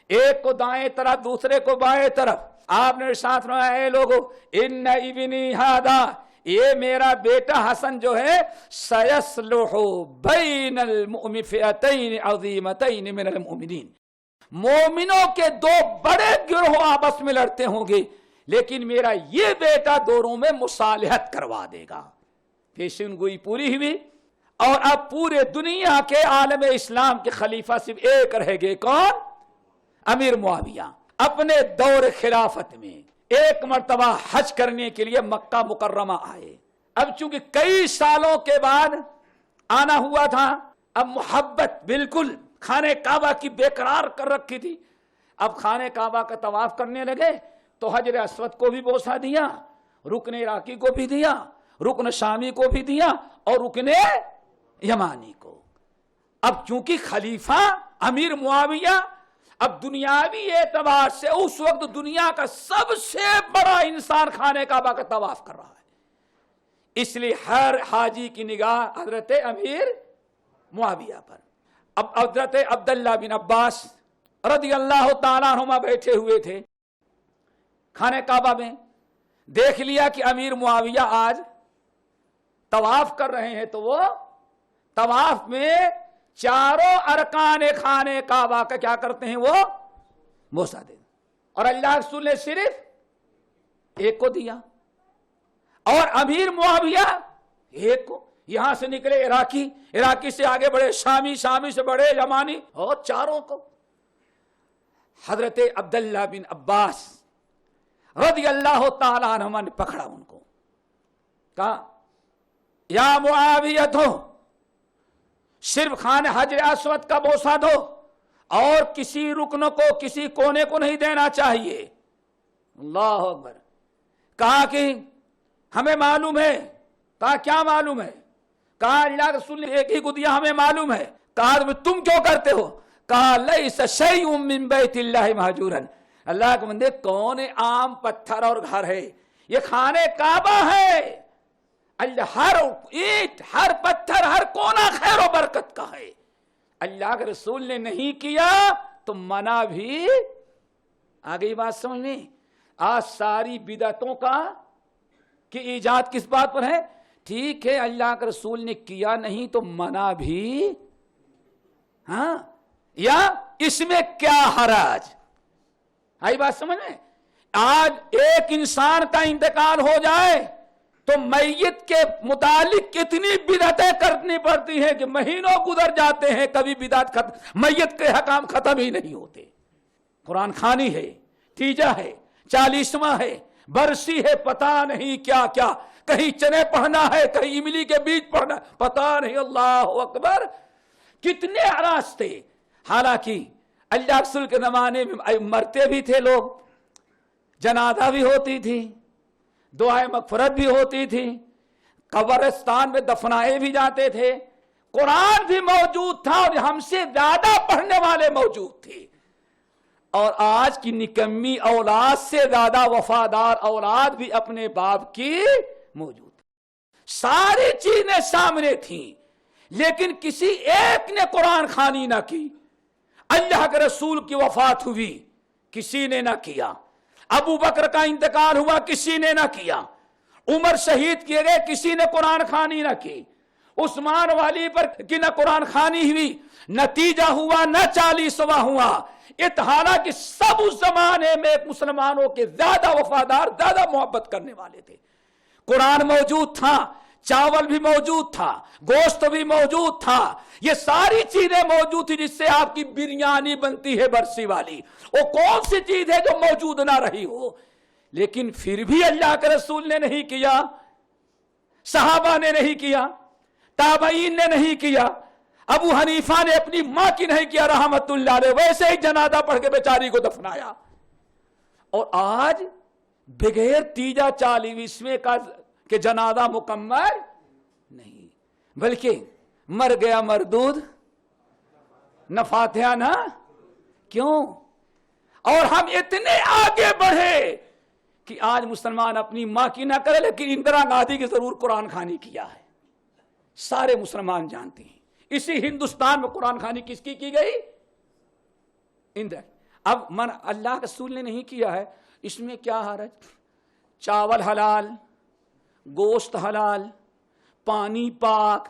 ایک کو دائیں طرف دوسرے کو بائیں طرف. آپ نے ساتھ میں اے لوگو ان ابنی ھذا، یہ میرا بیٹا حسن جو ہے سیصلح بین المؤمنتین عظیمتین من المؤمنین، مومنوں کے 2 بڑے گروہ آپس میں لڑتے ہوں گے لیکن میرا یہ بیٹا دونوں میں مصالحت کروا دے گا. پیشین گوئی پوری ہوئی اور اب پورے دنیا کے عالم اسلام کے خلیفہ صرف ایک رہ گئے، کون؟ امیر معاویہ. اپنے دور خلافت میں ایک مرتبہ حج کرنے کے لیے مکہ مکرمہ آئے. اب چونکہ کئی سالوں کے بعد آنا ہوا تھا، اب محبت بالکل خانہ کعبہ کی بےقرار کر رکھی تھی. اب خانہ کعبہ کا طواف کرنے لگے تو حجر اسود کو بھی بوسہ دیا، رکن عراقی کو بھی دیا، رکن شامی کو بھی دیا اور رکن یمانی کو. اب چونکہ خلیفہ امیر معاویہ اب دنیاوی اعتبار سے اس وقت دنیا کا سب سے بڑا انسان خانہ کعبہ کا طواف کر رہا ہے، اس لیے ہر حاجی کی نگاہ حضرت امیر معاویہ پر. اب حضرت عبداللہ بن عباس رضی اللہ تعالیٰ عنہما بیٹھے ہوئے تھے خانہ کعبہ میں. دیکھ لیا کہ امیر معاویہ آج طواف کر رہے ہیں تو وہ طواف میں چاروں ارکان خانہ کعبہ کا کیا کرتے ہیں؟ وہ بوسہ دیں. اور اللہ رسول نے صرف ایک کو دیا اور امیر معاویہ ایک کو. یہاں سے نکلے عراقی سے آگے بڑھے شامی سے بڑھے یمانی اور چاروں کو. حضرت عبداللہ بن عباس رضی اللہ تعالیٰ عنہما نے پکڑا ان کو، کہا یا معاویہ ہو، صرف خانہ حجر اسود کا بوسہ دو اور کسی رکن کو کسی کونے کو نہیں دینا چاہیے. اللہ اکبر. کہا کہ ہمیں معلوم ہے. کہا کیا معلوم ہے؟ کہا اللہ رسول نے ایک ہی کو دیا، ہمیں معلوم ہے. کہا تم کیوں کرتے ہو؟ کہا لیس شیء من بیت اللہ مہجورا، اللہ کے بندے کون عام پتھر اور گھر ہے؟ یہ خانے کعبہ ہے. اللہ ہر اینٹ، ہر پتھر، ہر کونا خیر و برکت کا ہے. اللہ کے رسول نے نہیں کیا تو منع بھی. آگئی بات سمجھ میں؟ آج ساری بدعتوں کا کی ایجاد کس بات پر ہے؟ ٹھیک ہے اللہ کے رسول نے کیا نہیں تو منع بھی. ہاں، یا اس میں کیا حرج؟ آئی بات سمجھ میں؟ آج ایک انسان کا انتقال ہو جائے تو میت کے متعلق کتنی بدعتیں کرنی پڑتی ہیں کہ مہینوں گزر جاتے ہیں، کبھی بدعت ختم، میت کے حکام ختم ہی نہیں ہوتے. قرآن خوانی ہے، تیجا ہے، 40واں ہے، برسی ہے، پتہ نہیں کیا کیا، کہیں چنے پڑھنا ہے، کہیں املی کے بیج پڑھنا، پتہ نہیں. اللہ اکبر، کتنے راستے. حالانکہ اللہ رسول کے زمانے میں مرتے بھی تھے لوگ، جنازہ بھی ہوتی تھی، دعائے مغفرت بھی ہوتی تھی، قبرستان میں دفنائے بھی جاتے تھے، قرآن بھی موجود تھا اور ہم سے زیادہ پڑھنے والے موجود تھے. اور آج کی نکمی اولاد سے زیادہ وفادار اولاد بھی اپنے باپ کی موجود. ساری چیزیں سامنے تھیں لیکن کسی ایک نے قرآن خوانی نہ کی. اللہ کے رسول کی وفات ہوئی، کسی نے نہ کیا. ابو بکر کا انتقال ہوا، کسی نے نہ کیا. عمر شہید کیے گئے، کسی نے قرآن خوانی نہ کی. عثمان والی پر کی نہ قرآن خوانی ہوئی، نتیجہ ہوا نہ 40واں ہوا. حالانکہ سب اس زمانے میں مسلمانوں کے زیادہ وفادار، زیادہ محبت کرنے والے تھے. قرآن موجود تھا، چاول بھی موجود تھا، گوشت بھی موجود تھا، یہ ساری چیزیں موجود تھی جس سے آپ کی بریانی بنتی ہے برسی والی. وہ کون سی چیز ہے جو موجود نہ رہی ہو؟ لیکن پھر بھی اللہ کے رسول نے نہیں کیا، صحابہ نے نہیں کیا، تابعین نے نہیں کیا، ابو حنیفہ نے اپنی ماں کی نہیں کیا رحمت اللہ علیہ، ویسے ہی جنازہ پڑھ کے بیچاری کو دفنایا. اور آج بغیر تیجا 40ویں کا کہ جنازہ مکمل نہیں، بلکہ مر گیا مردود نہ فاتحہ نہ. کیوں؟ اور ہم اتنے آگے بڑھے کہ آج مسلمان اپنی ماں کی نہ کرے لیکن اندرا گاندھی کی ضرور قرآن خوانی کیا ہے. سارے مسلمان جانتے ہیں. اسی ہندوستان میں قرآن خوانی کس کی گئی؟ اندر. اب اللہ کے رسول نے نہیں کیا ہے، اس میں کیا حرج؟ چاول حلال، گوشت حلال، پانی پاک.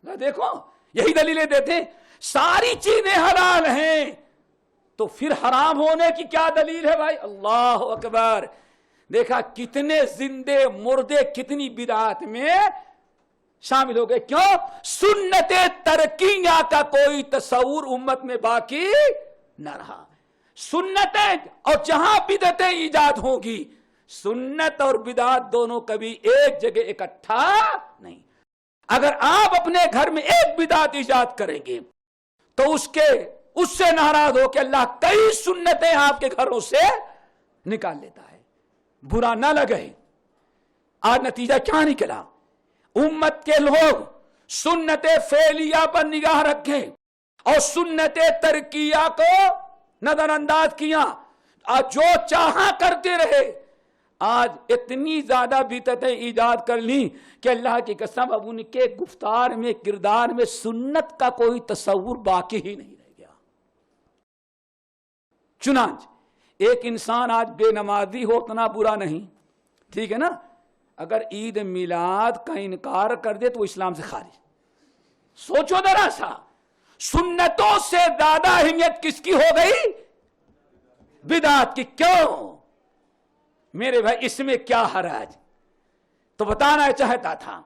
دیکھو یہی دلیلیں دیتے ہیں، ساری چیزیں حلال ہیں تو پھر حرام ہونے کی کیا دلیل ہے بھائی؟ اللہ اکبر. دیکھا کتنے زندے مردے کتنی بدعات میں شامل ہو گئے. کیوں؟ سنت ترکیہ کا کوئی تصور امت میں باقی نہ رہا. سنتیں اور جہاں بدعتیں ایجاد ہوگی، سنت اور بدعت دونوں کبھی ایک جگہ اکٹھا نہیں. اگر آپ اپنے گھر میں ایک بدعت ایجاد کریں گے تو اس سے ناراض ہو کہ اللہ کئی سنتیں آپ کے گھروں سے نکال لیتا ہے. برا نہ لگے. آج نتیجہ کیا نکلا؟ امت کے لوگ سنت فعلیہ پر نگاہ رکھیں اور سنت ترکیہ کو نظر انداز کیا، جو چاہا کرتے رہے. آج اتنی زیادہ بدعتیں ایجاد کر لیں کہ اللہ کی قسم اب ان کے گفتار میں، کردار میں سنت کا کوئی تصور باقی ہی نہیں رہ گیا. چنانچہ ایک انسان آج بے نمازی ہو اتنا برا نہیں، ٹھیک ہے نا. اگر عید میلاد کا انکار کر دے تو وہ اسلام سے خارج. سوچو ذرا سا، سنتوں سے زیادہ اہمیت کس کی ہو گئی؟ بدعت کی. کیوں؟ میرے بھائی اس میں کیا حرج؟ تو بتانا چاہتا تھا.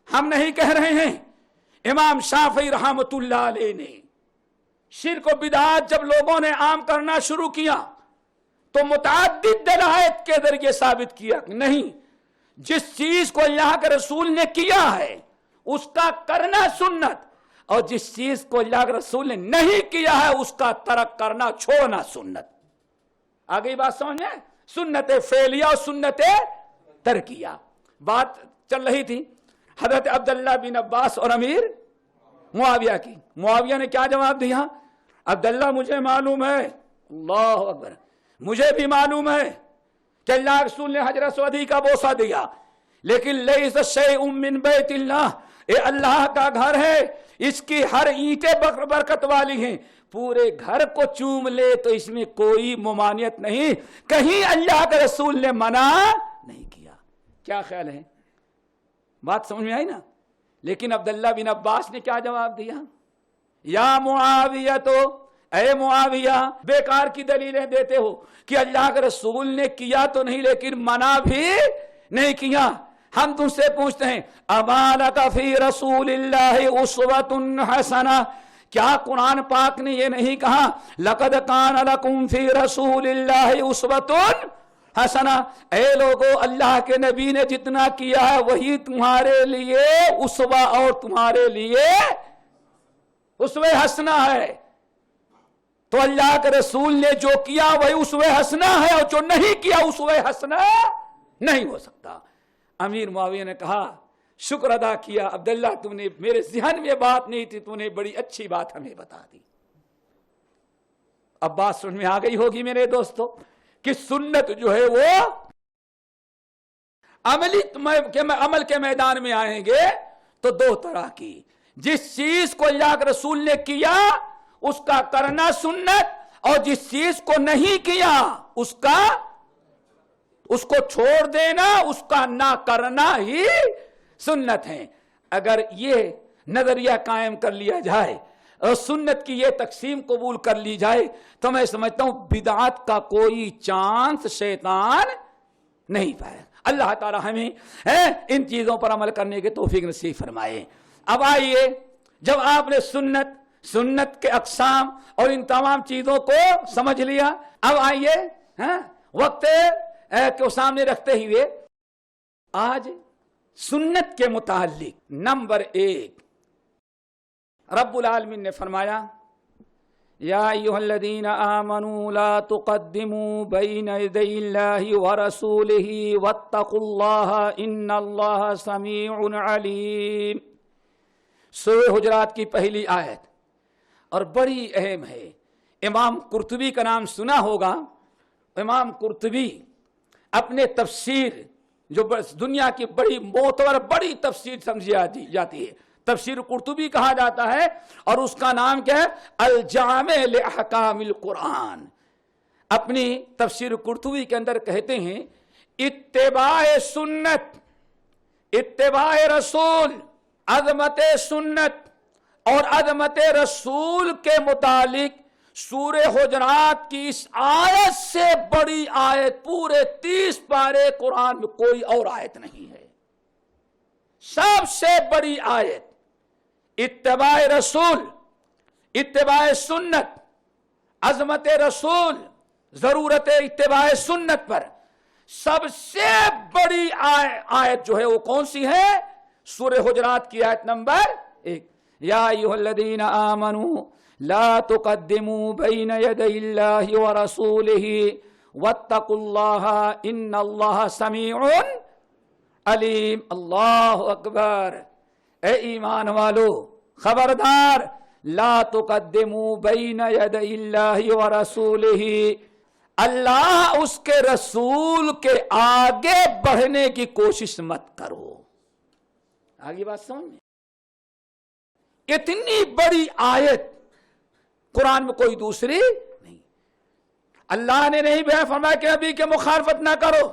ہم نہیں کہہ رہے ہیں. امام شافعی رحمت اللہ علیہ نے شرک و بدعات جب لوگوں نے عام کرنا شروع کیا تو متعدد دلائل کے ذریعے ثابت کیا کہ نہیں، جس چیز کو اللہ کے رسول نے کیا ہے اس کا کرنا سنت، اور جس چیز کو اللہ کے رسول نے نہیں کیا ہے اس کا ترک کرنا، چھوڑنا سنت. آگے بات سمجھیں؟ سنت فعلیہ اور سنت ترکیہ. بات چل رہی تھی حضرت عبداللہ بن عباس اور امیر معاویہ کی. معاویہ نے کیا جواب دیا؟ عبداللہ مجھے معلوم ہے، اللہ اکبر، مجھے بھی معلوم ہے کہ اللہ رسول نے حجر اسود کا بوسہ دیا، لیکن لیس شیء من بیت اللہ، اے اللہ کا گھر ہے، اس کی ہر اینٹیں برکت والی ہیں، پورے گھر کو چوم لے تو اس میں کوئی ممانعت نہیں، کہیں اللہ کے رسول نے منع نہیں کیا۔ کیا خیال ہے؟ بات سمجھ میں آئی نا؟ لیکن عبداللہ بن عباس نے کیا جواب دیا؟ یا معاویہ، تو اے معاویہ، بیکار کی دلیلیں دیتے ہو کہ اللہ کے رسول نے کیا تو نہیں لیکن منع بھی نہیں کیا۔ ہم تم سے پوچھتے ہیں اما لک فی رسول اللہ اسوۃ حسنہ، کیا قرآن پاک نے یہ نہیں کہا لقد کان لکم فی رسول اللہ اسوۃ حسنہ؟ اے لوگو، اللہ کے نبی نے جتنا کیا ہے وہی تمہارے لیے اسوہ اور تمہارے لیے اسوہ حسنہ ہے۔ تو اللہ کے رسول نے جو کیا وہی اسوہ حسنہ ہے، اور جو نہیں کیا اسوہ حسنہ نہیں ہو سکتا۔ امیر معاویہ نے کہا شکر ادا کیا عبداللہ، تم نے، میرے ذہن میں بات نہیں تھی، تم نے بڑی اچھی بات ہمیں بتا دی۔ اب بات سن میں آ گئی ہوگی میرے دوستو کہ سنت جو ہے وہ عمل کے میدان میں آئیں گے تو دو طرح کی، جس چیز کو اللہ کے رسول نے کیا اس کا کرنا سنت، اور جس چیز کو نہیں کیا اس کو چھوڑ دینا، اس کا نہ کرنا ہی سنت ہے۔ اگر یہ نظریہ قائم کر لیا جائے اور سنت کی یہ تقسیم قبول کر لی جائے تو میں سمجھتا ہوں بدعات کا کوئی چانس شیطان نہیں پائے۔ اللہ تعالی ہمیں ان چیزوں پر عمل کرنے کے توفیق نصیب فرمائے۔ اب آئیے، جب آپ نے سنت کے اقسام اور ان تمام چیزوں کو سمجھ لیا، اب آئیے وقت کو سامنے رکھتے ہوئے آج سنت کے متعلق نمبر 1 رب العالمین نے فرمایا یا ایھا الذین آمنوا لا تقدموا بین یدی اللہ ورسولہ واتقوا اللہ ان اللہ سمیع علیم۔ سورہ حجرات کی پہلی آیت اور بڑی اہم ہے۔ امام قرطبی کا نام سنا ہوگا۔ امام قرطبی اپنے تفسیر، جو دنیا کی بڑی معتبر بڑی تفسیر سمجھی جاتی ہے، تفسیر قرطبی کہا جاتا ہے، اور اس کا نام کیا ہے؟ الجامع لاحکام القرآن۔ اپنی تفسیر قرطبی کے اندر کہتے ہیں اتباع سنت، اتباع رسول، عظمت سنت اور عظمت رسول کے متعلق سورہ حجرات کی اس آیت سے بڑی آیت پورے 30 پارے قرآن میں کوئی اور آیت نہیں ہے۔ سب سے بڑی آیت اتباع رسول، اتباع سنت، عظمت رسول، ضرورت اتباع سنت پر سب سے بڑی آیت جو ہے وہ کون سی ہے؟ سورہ حجرات کی آیت نمبر 1 یا ایھا الذین آمنوا لا تقدموا بین یدی اللہ ورسولہ واتقوا اللہ ان اللہ سمیع علیم۔ اللہ اکبر۔ اے ایمان والو، خبردار، لا تقدموا بین یدی اللہ ورسولہ، اللہ اس کے رسول کے آگے بڑھنے کی کوشش مت کرو۔ آگے بات سمجھ میں؟ اتنی بڑی آیت قرآن میں کوئی دوسری نہیں۔ اللہ نے نہیں بیان فرمایا کہ نبی کے مخالفت نہ کرو،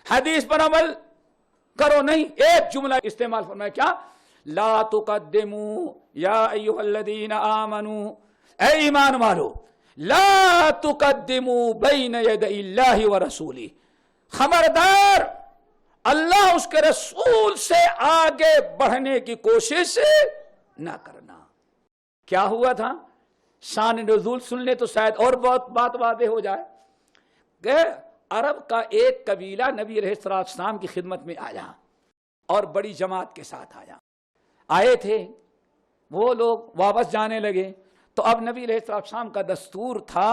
حدیث پر عمل کرو، نہیں، ایک جملہ استعمال فرمایا، کیا؟ لا تقدموا یا ایھا الذین آمنوا، اے ایمان والو، لا تقدموا بین یدی اللہ ورسولہ، خبردار، اللہ اس کے رسول سے آگے بڑھنے کی کوشش نہ کرنا۔ کیا ہوا تھا؟ شان نزول سن لے تو شاید اور بہت بات واضح ہو جائے کہ عرب کا ایک قبیلہ نبی علیہ السلام کی خدمت میں آیا اور بڑی جماعت کے ساتھ آئے تھے۔ وہ لوگ واپس جانے لگے تو اب نبی علیہ السلام کا دستور تھا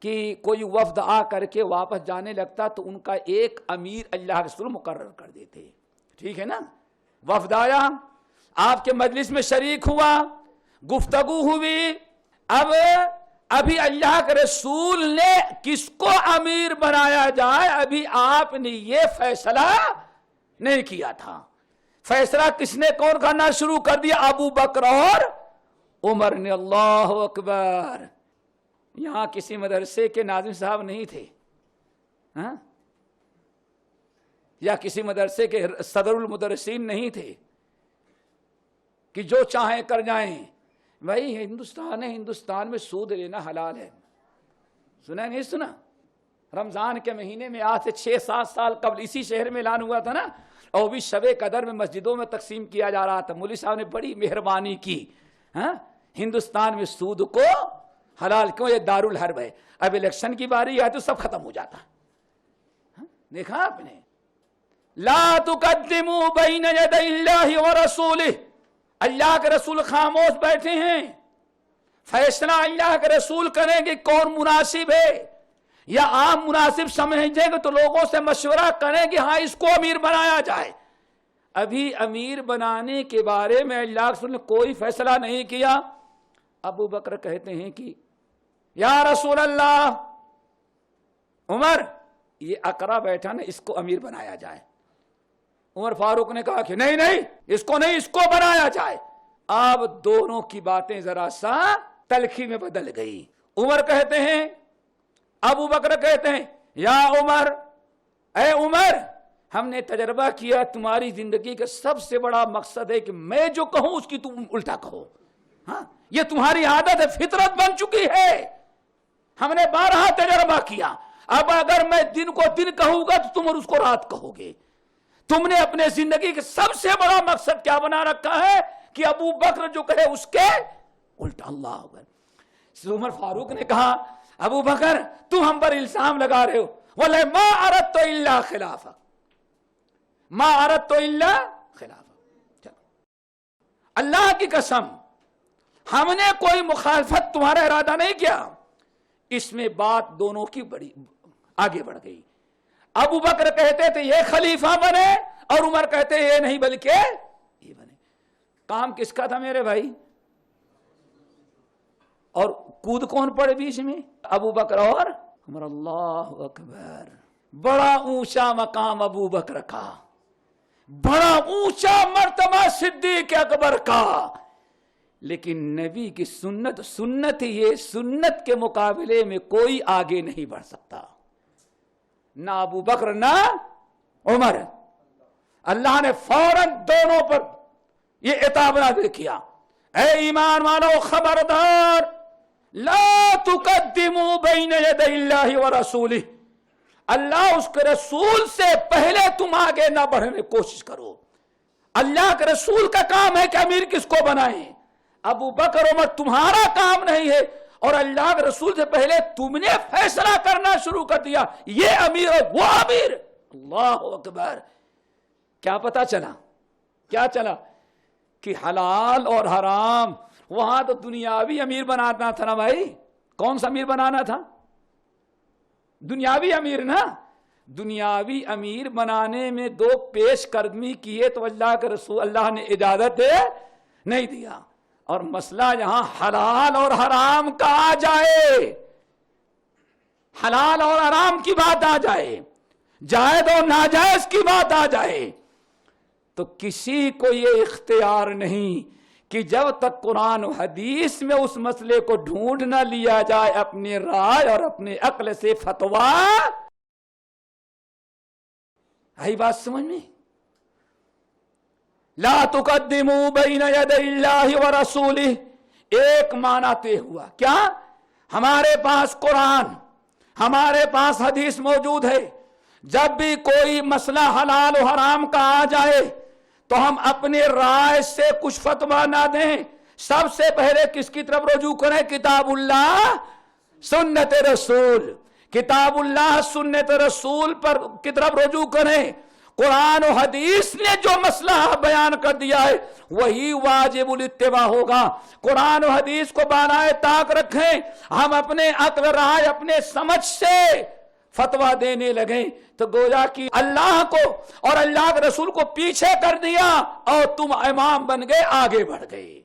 کہ کوئی وفد آ کر کے واپس جانے لگتا تو ان کا ایک امیر اللہ رسول مقرر کر دیتے، ٹھیک ہے نا؟ وفد آیا، آپ کے مجلس میں شریک ہوا، گفتگو ہوئی، اب ابھی اللہ کے رسول نے کس کو امیر بنایا جائے ابھی آپ نے یہ فیصلہ نہیں کیا تھا. فیصلہ کس نے کون کرنا شروع کر دیا؟ ابو بکر اور عمر نے. اللہ اکبر. یہاں کسی مدرسے کے ناظم صاحب نہیں تھے ہاں؟ یا کسی مدرسے کے صدر المدرسین نہیں تھے کہ جو چاہیں کر جائیں. بھائی ہندوستان ہے، ہندوستان میں سود لینا حلال ہے. سنا نہیں سنا؟ رمضان کے مہینے میں آج سے 6-7 سال قبل اسی شہر میں اعلان ہوا تھا نا، اور بھی شب قدر میں مسجدوں میں تقسیم کیا جا رہا تھا. مولوی صاحب نے بڑی مہربانی کی ہاں، ہندوستان میں سود کو حلال. کیوں؟ یہ دارالحرب ہے. اب الیکشن کی باری آئے تو سب ختم ہو جاتا. دیکھا آپ نے؟ لا تقدموا بین یدی اللہ ورسولہ. اللہ کے رسول خاموش بیٹھے ہیں. فیصلہ اللہ کے رسول کریں گے کون مناسب ہے، یا آپ مناسب سمجھیں گے تو لوگوں سے مشورہ کریں کہ ہاں اس کو امیر بنایا جائے. ابھی امیر بنانے کے بارے میں اللہ کے رسول نے کوئی فیصلہ نہیں کیا. ابو بکر کہتے ہیں کہ یا رسول اللہ، عمر یہ اقرا بیٹھا نا، اس کو امیر بنایا جائے. عمر فاروق نے کہا کہ نہیں نہیں، اس کو نہیں، اس کو بنایا جائے. اب دونوں کی باتیں ذرا سا تلخی میں بدل گئی. عمر کہتے ہیں، ابو بکر کہتے ہیں یا عمر، اے عمر، ہم نے تجربہ کیا تمہاری زندگی کا سب سے بڑا مقصد ہے کہ میں جو کہوں اس کی تم الٹا کہو. ہاں، یہ تمہاری عادت ہے، فطرت بن چکی ہے. ہم نے 12 تجربہ کیا. اب اگر میں دن کو دن کہوں گا تو تم اس کو رات کہو گے. تم نے اپنے زندگی کا سب سے بڑا مقصد کیا بنا رکھا ہے کہ ابو بکر جو کہے اس کے الٹا. اللہ اکبر. عمر فاروق نے کہا ابو بکر تم ہم پر الزام لگا رہے ہو. وَلَا مَا أَرَدْتُ إِلَّا خِلَافَكَ، مَا أَرَدْتُ إِلَّا خِلَافَكَ. اللہ کی قسم ہم نے کوئی مخالفت تمہارا ارادہ نہیں کیا. اس میں بات دونوں کی بڑی آگے بڑھ گئی. ابو بکر کہتے تھے یہ خلیفہ بنے، اور عمر کہتے یہ نہیں بلکہ یہ بنے. کام کس کا تھا میرے بھائی؟ اور کود کون پڑے بیچ میں؟ ابو بکر اور عمر. اللہ اکبر. بڑا اونچا مقام ابو بکر کا، بڑا اونچا مرتبہ صدیق اکبر کا. لیکن نبی کی سنت یہ سنت کے مقابلے میں کوئی آگے نہیں بڑھ سکتا، نہ ابو بکر نہ عمر. اللہ نے فوراً دونوں پر یہ عتاب نازل کیا، اے ایمان والو خبردار، لا تقدموا بین یدی اللہ ورسولہ. اللہ اس کے رسول سے پہلے تم آگے نہ بڑھنے کی کوشش کرو. اللہ کے رسول کا کام ہے کہ امیر کس کو بنائیں. ابو بکر عمر تمہارا کام نہیں ہے، اور اللہ کے رسول سے پہلے تم نے فیصلہ کرنا شروع کر دیا یہ امیر اور وہ امیر. اللہ اکبر. کیا پتا چلا؟ کیا چلا کہ حلال اور حرام وہاں تو دنیاوی امیر بنانا تھا نا بھائی. کون سا امیر بنانا تھا؟ دنیاوی امیر نا. دنیاوی امیر بنانے میں 2 پیش قدمی کیے تو اللہ کے رسول اللہ نے اجازت نہیں دیا. اور مسئلہ یہاں حلال اور حرام کا آ جائے، حلال اور حرام کی بات آ جائے، جائز اور ناجائز کی بات آ جائے، تو کسی کو یہ اختیار نہیں کہ جب تک قرآن و حدیث میں اس مسئلے کو ڈھونڈ نہ لیا جائے اپنی رائے اور اپنے عقل سے فتویٰ. آئی بات سمجھ میں؟ لا تقدموا بین یدی اللہ ورسولہ. ایک معنی طے ہوا. کیا؟ ہمارے پاس قرآن، ہمارے پاس حدیث موجود ہے. جب بھی کوئی مسئلہ حلال و حرام کا آ جائے تو ہم اپنے رائے سے کچھ فتویٰ نہ دیں. سب سے پہلے کس کی طرف رجوع کریں؟ کتاب اللہ سنت رسول. کتاب اللہ سنت رسول پر کی طرف رجوع کریں. قرآن و حدیث نے جو مسئلہ بیان کر دیا ہے وہی واجب الاتباع ہوگا. قرآن و حدیث کو بالائے طاق رکھیں. ہم اپنے عقل رائے اپنے سمجھ سے فتویٰ دینے لگیں تو گویا کہ اللہ کو اور اللہ کے رسول کو پیچھے کر دیا اور تم امام بن گئے، آگے بڑھ گئے.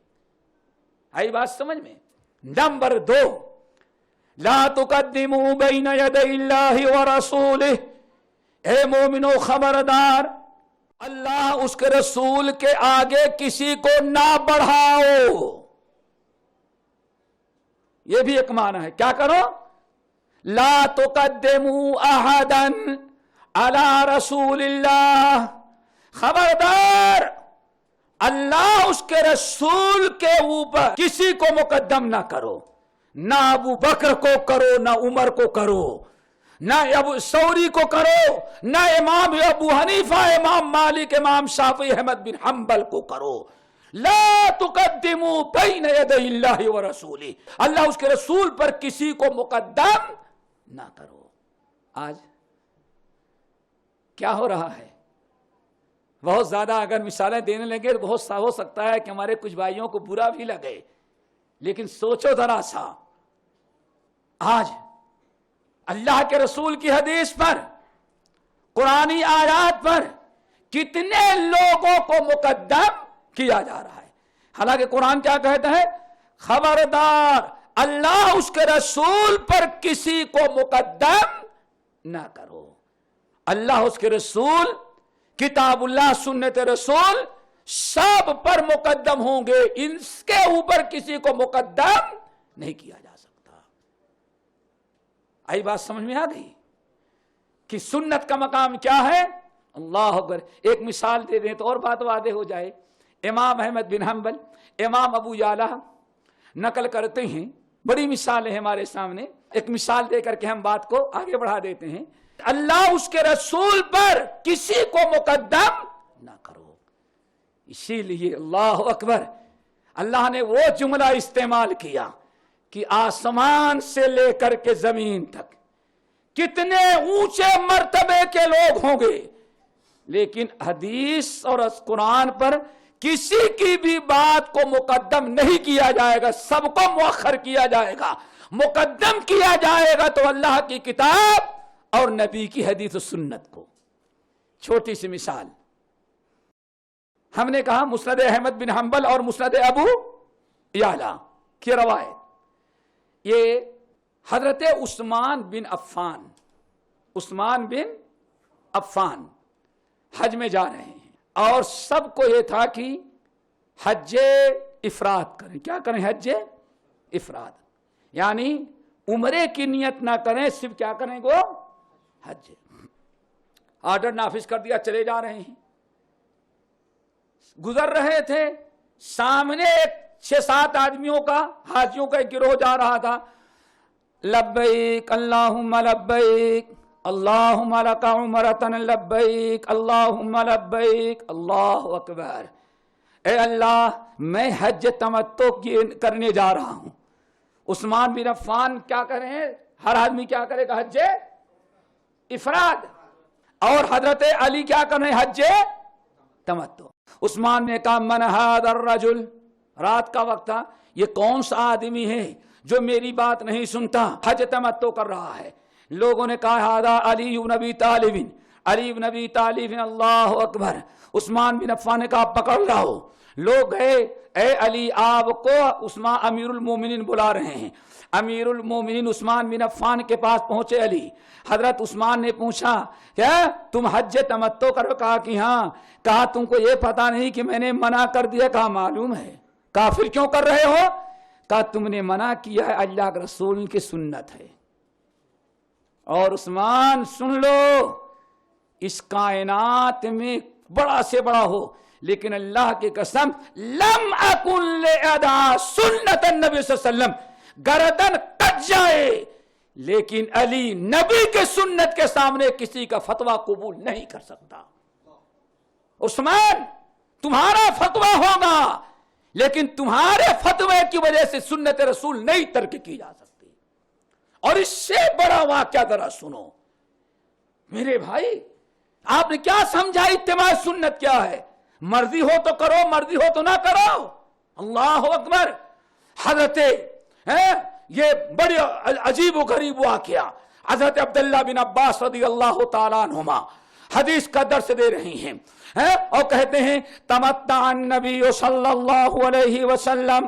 آئی بات سمجھ میں؟ نمبر 2، لا تقدموا بین یدی اللہ ورسولہ، اے مومنو خبردار، اللہ اس کے رسول کے آگے کسی کو نہ بڑھاؤ۔ یہ بھی ایک معنی ہے، کیا کرو؟ لا تقدموا احدا علی رسول اللہ، خبردار اللہ اس کے رسول کے اوپر کسی کو مقدم نہ کرو، نہ ابو بکر کو کرو، نہ عمر کو کرو، نہ ابو ثوری کو کرو، نہ امام ابو حنیفہ، امام مالک، امام شافعی، احمد بن حنبل کو کرو۔ لا تقدموا بین یدی اللہ ورسولہ، اللہ اس کے رسول پر کسی کو مقدم نہ کرو۔ آج کیا ہو رہا ہے؟ بہت زیادہ اگر مثالیں دینے لگے تو بہت سا ہو سکتا ہے کہ ہمارے کچھ بھائیوں کو برا بھی لگے، لیکن سوچو ذرا سا، آج اللہ کے رسول کی حدیث پر، قرآنی آیات پر کتنے لوگوں کو مقدم کیا جا رہا ہے۔ حالانکہ قرآن کیا کہتا ہے؟ خبردار اللہ اس کے رسول پر کسی کو مقدم نہ کرو۔ اللہ اس کے رسول، کتاب اللہ، سنت رسول سب پر مقدم ہوں گے، ان کے اوپر کسی کو مقدم نہیں کیا جا سکتا۔ آئی بات سمجھ میں آ گئی کہ سنت کا مقام کیا ہے؟ اللہ اکبر۔ ایک مثال دے دیں تو اور بات واضح ہو جائے۔ امام احمد بن حنبل، امام ابو یعلا نقل کرتے ہیں، بڑی مثال ہے ہمارے سامنے، ایک مثال دے کر کے ہم بات کو آگے بڑھا دیتے ہیں۔ اللہ اس کے رسول پر کسی کو مقدم نہ کرو، اسی لیے اللہ اکبر، اللہ نے وہ جملہ استعمال کیا کہ آسمان سے لے کر کے زمین تک کتنے اونچے مرتبے کے لوگ ہوں گے، لیکن حدیث اور قرآن پر کسی کی بھی بات کو مقدم نہیں کیا جائے گا، سب کو مؤخر کیا جائے گا۔ مقدم کیا جائے گا تو اللہ کی کتاب اور نبی کی حدیث و سنت کو۔ چھوٹی سی مثال، ہم نے کہا مسند احمد بن حنبل اور مسند ابو یعلا کی روایت، یہ حضرت عثمان بن عفان حج میں جا رہے ہیں، اور سب کو یہ تھا کہ حج افراد کریں۔ کیا کریں؟ حج افراد، یعنی عمرے کی نیت نہ کریں، صرف کیا کریں گو؟ حج۔ آرڈر نافذ کر دیا، چلے جا رہے ہیں۔ گزر رہے تھے، سامنے 6-7 آدمیوں کا، حاجیوں کا ایک گروہ جا رہا تھا۔ لبیک اللہم لبیک اللہم لک عمرۃ لبیک اللہم لبیک، اللہ اکبر، اے اللہ میں حج تمتع کرنے جا رہا ہوں۔ عثمان بن عفان کیا کریں؟ ہر آدمی کیا کرے گا؟ حج افراد۔ اور حضرت علی کیا کریں؟ حج تمتع۔ عثمان نے کہا من ھذا الرجل، رات کا وقت تھا، یہ کون سا آدمی ہے جو میری بات نہیں سنتا، حج تمتع کر رہا ہے؟ لوگوں نے کہا ھذا علی بن ابی طالب، علی بن ابی طالب، اللہ اکبر۔ عثمان بن عفان نے کہا پکڑ لاؤ۔ لوگ گئے، اے علی آپ کو عثمان امیر المومنین بلا رہے ہیں۔ امیر المومنین عثمان بن عفان کے پاس پہنچے علی۔ حضرت عثمان نے پوچھا کیا تم حج تمتع کرو؟ کہا کہ ہاں۔ کہا تم کو یہ پتا نہیں کہ میں نے منع کر دیا؟ کہا معلوم ہے۔ کہا پھر کیوں کر رہے ہو؟ کہا تم نے منع کیا ہے، اللہ کے رسول کی سنت ہے۔ اور عثمان سن لو، اس کائنات میں بڑا سے بڑا ہو، لیکن اللہ کی قسم لم اکن لأدع سنت النبی صلی اللہ علیہ وسلم، گردن کٹ جائے لیکن علی نبی کے سنت کے سامنے کسی کا فتویٰ قبول نہیں کر سکتا۔ عثمان تمہارا فتویٰ ہوگا لیکن تمہارے فتوے کی وجہ سے سنت رسول نہیں ترک کی جا سکتی۔ اور اس سے بڑا واقعہ ذرا سنو میرے بھائی، آپ نے کیا سمجھا اتباع سنت کیا ہے؟ مرضی ہو تو کرو، مرضی ہو تو نہ کرو، اللہ اکبر۔ حضرت یہ بڑی عجیب و غریب واقعہ، حضرت عبداللہ بن عباس رضی اللہ تعالیٰ عنہما حدیث کا درس دے رہی ہیں اور کہتے ہیں تمتع النبی صلی اللہ علیہ وسلم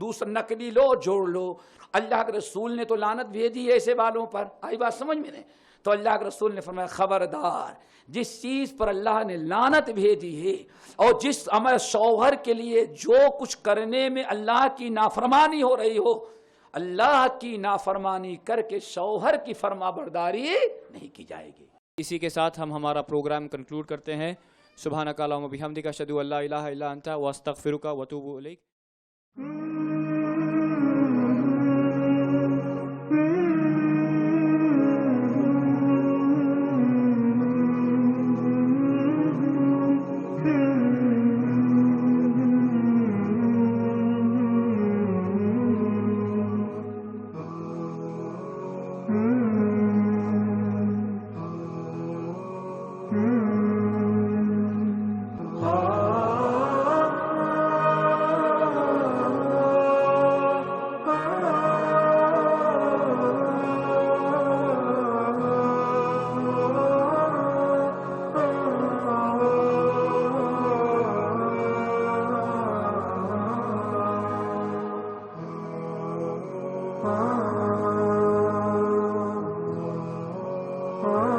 دوسرا نقلی لو جوڑ لو. اللہ کے رسول نے تو لعنت بھیجی ہے ایسے والوں پر. آئی بات سمجھ میں نہیں؟ تو اللہ کے رسول نے فرمایا خبردار جس چیز پر اللہ نے لعنت بھیجی ہے اور جس عمل شوہر کے لیے جو کچھ کرنے میں اللہ کی نافرمانی ہو رہی ہو, اللہ کی نافرمانی کر کے شوہر کی فرما برداری نہیں کی جائے گی. اسی کے ساتھ ہم ہمارا پروگرام کنکلوڈ کرتے ہیں. سبحانک اللہم و بحمدک اشہد ان لا الہ الا انت واستغفرک واتوب الیک. ah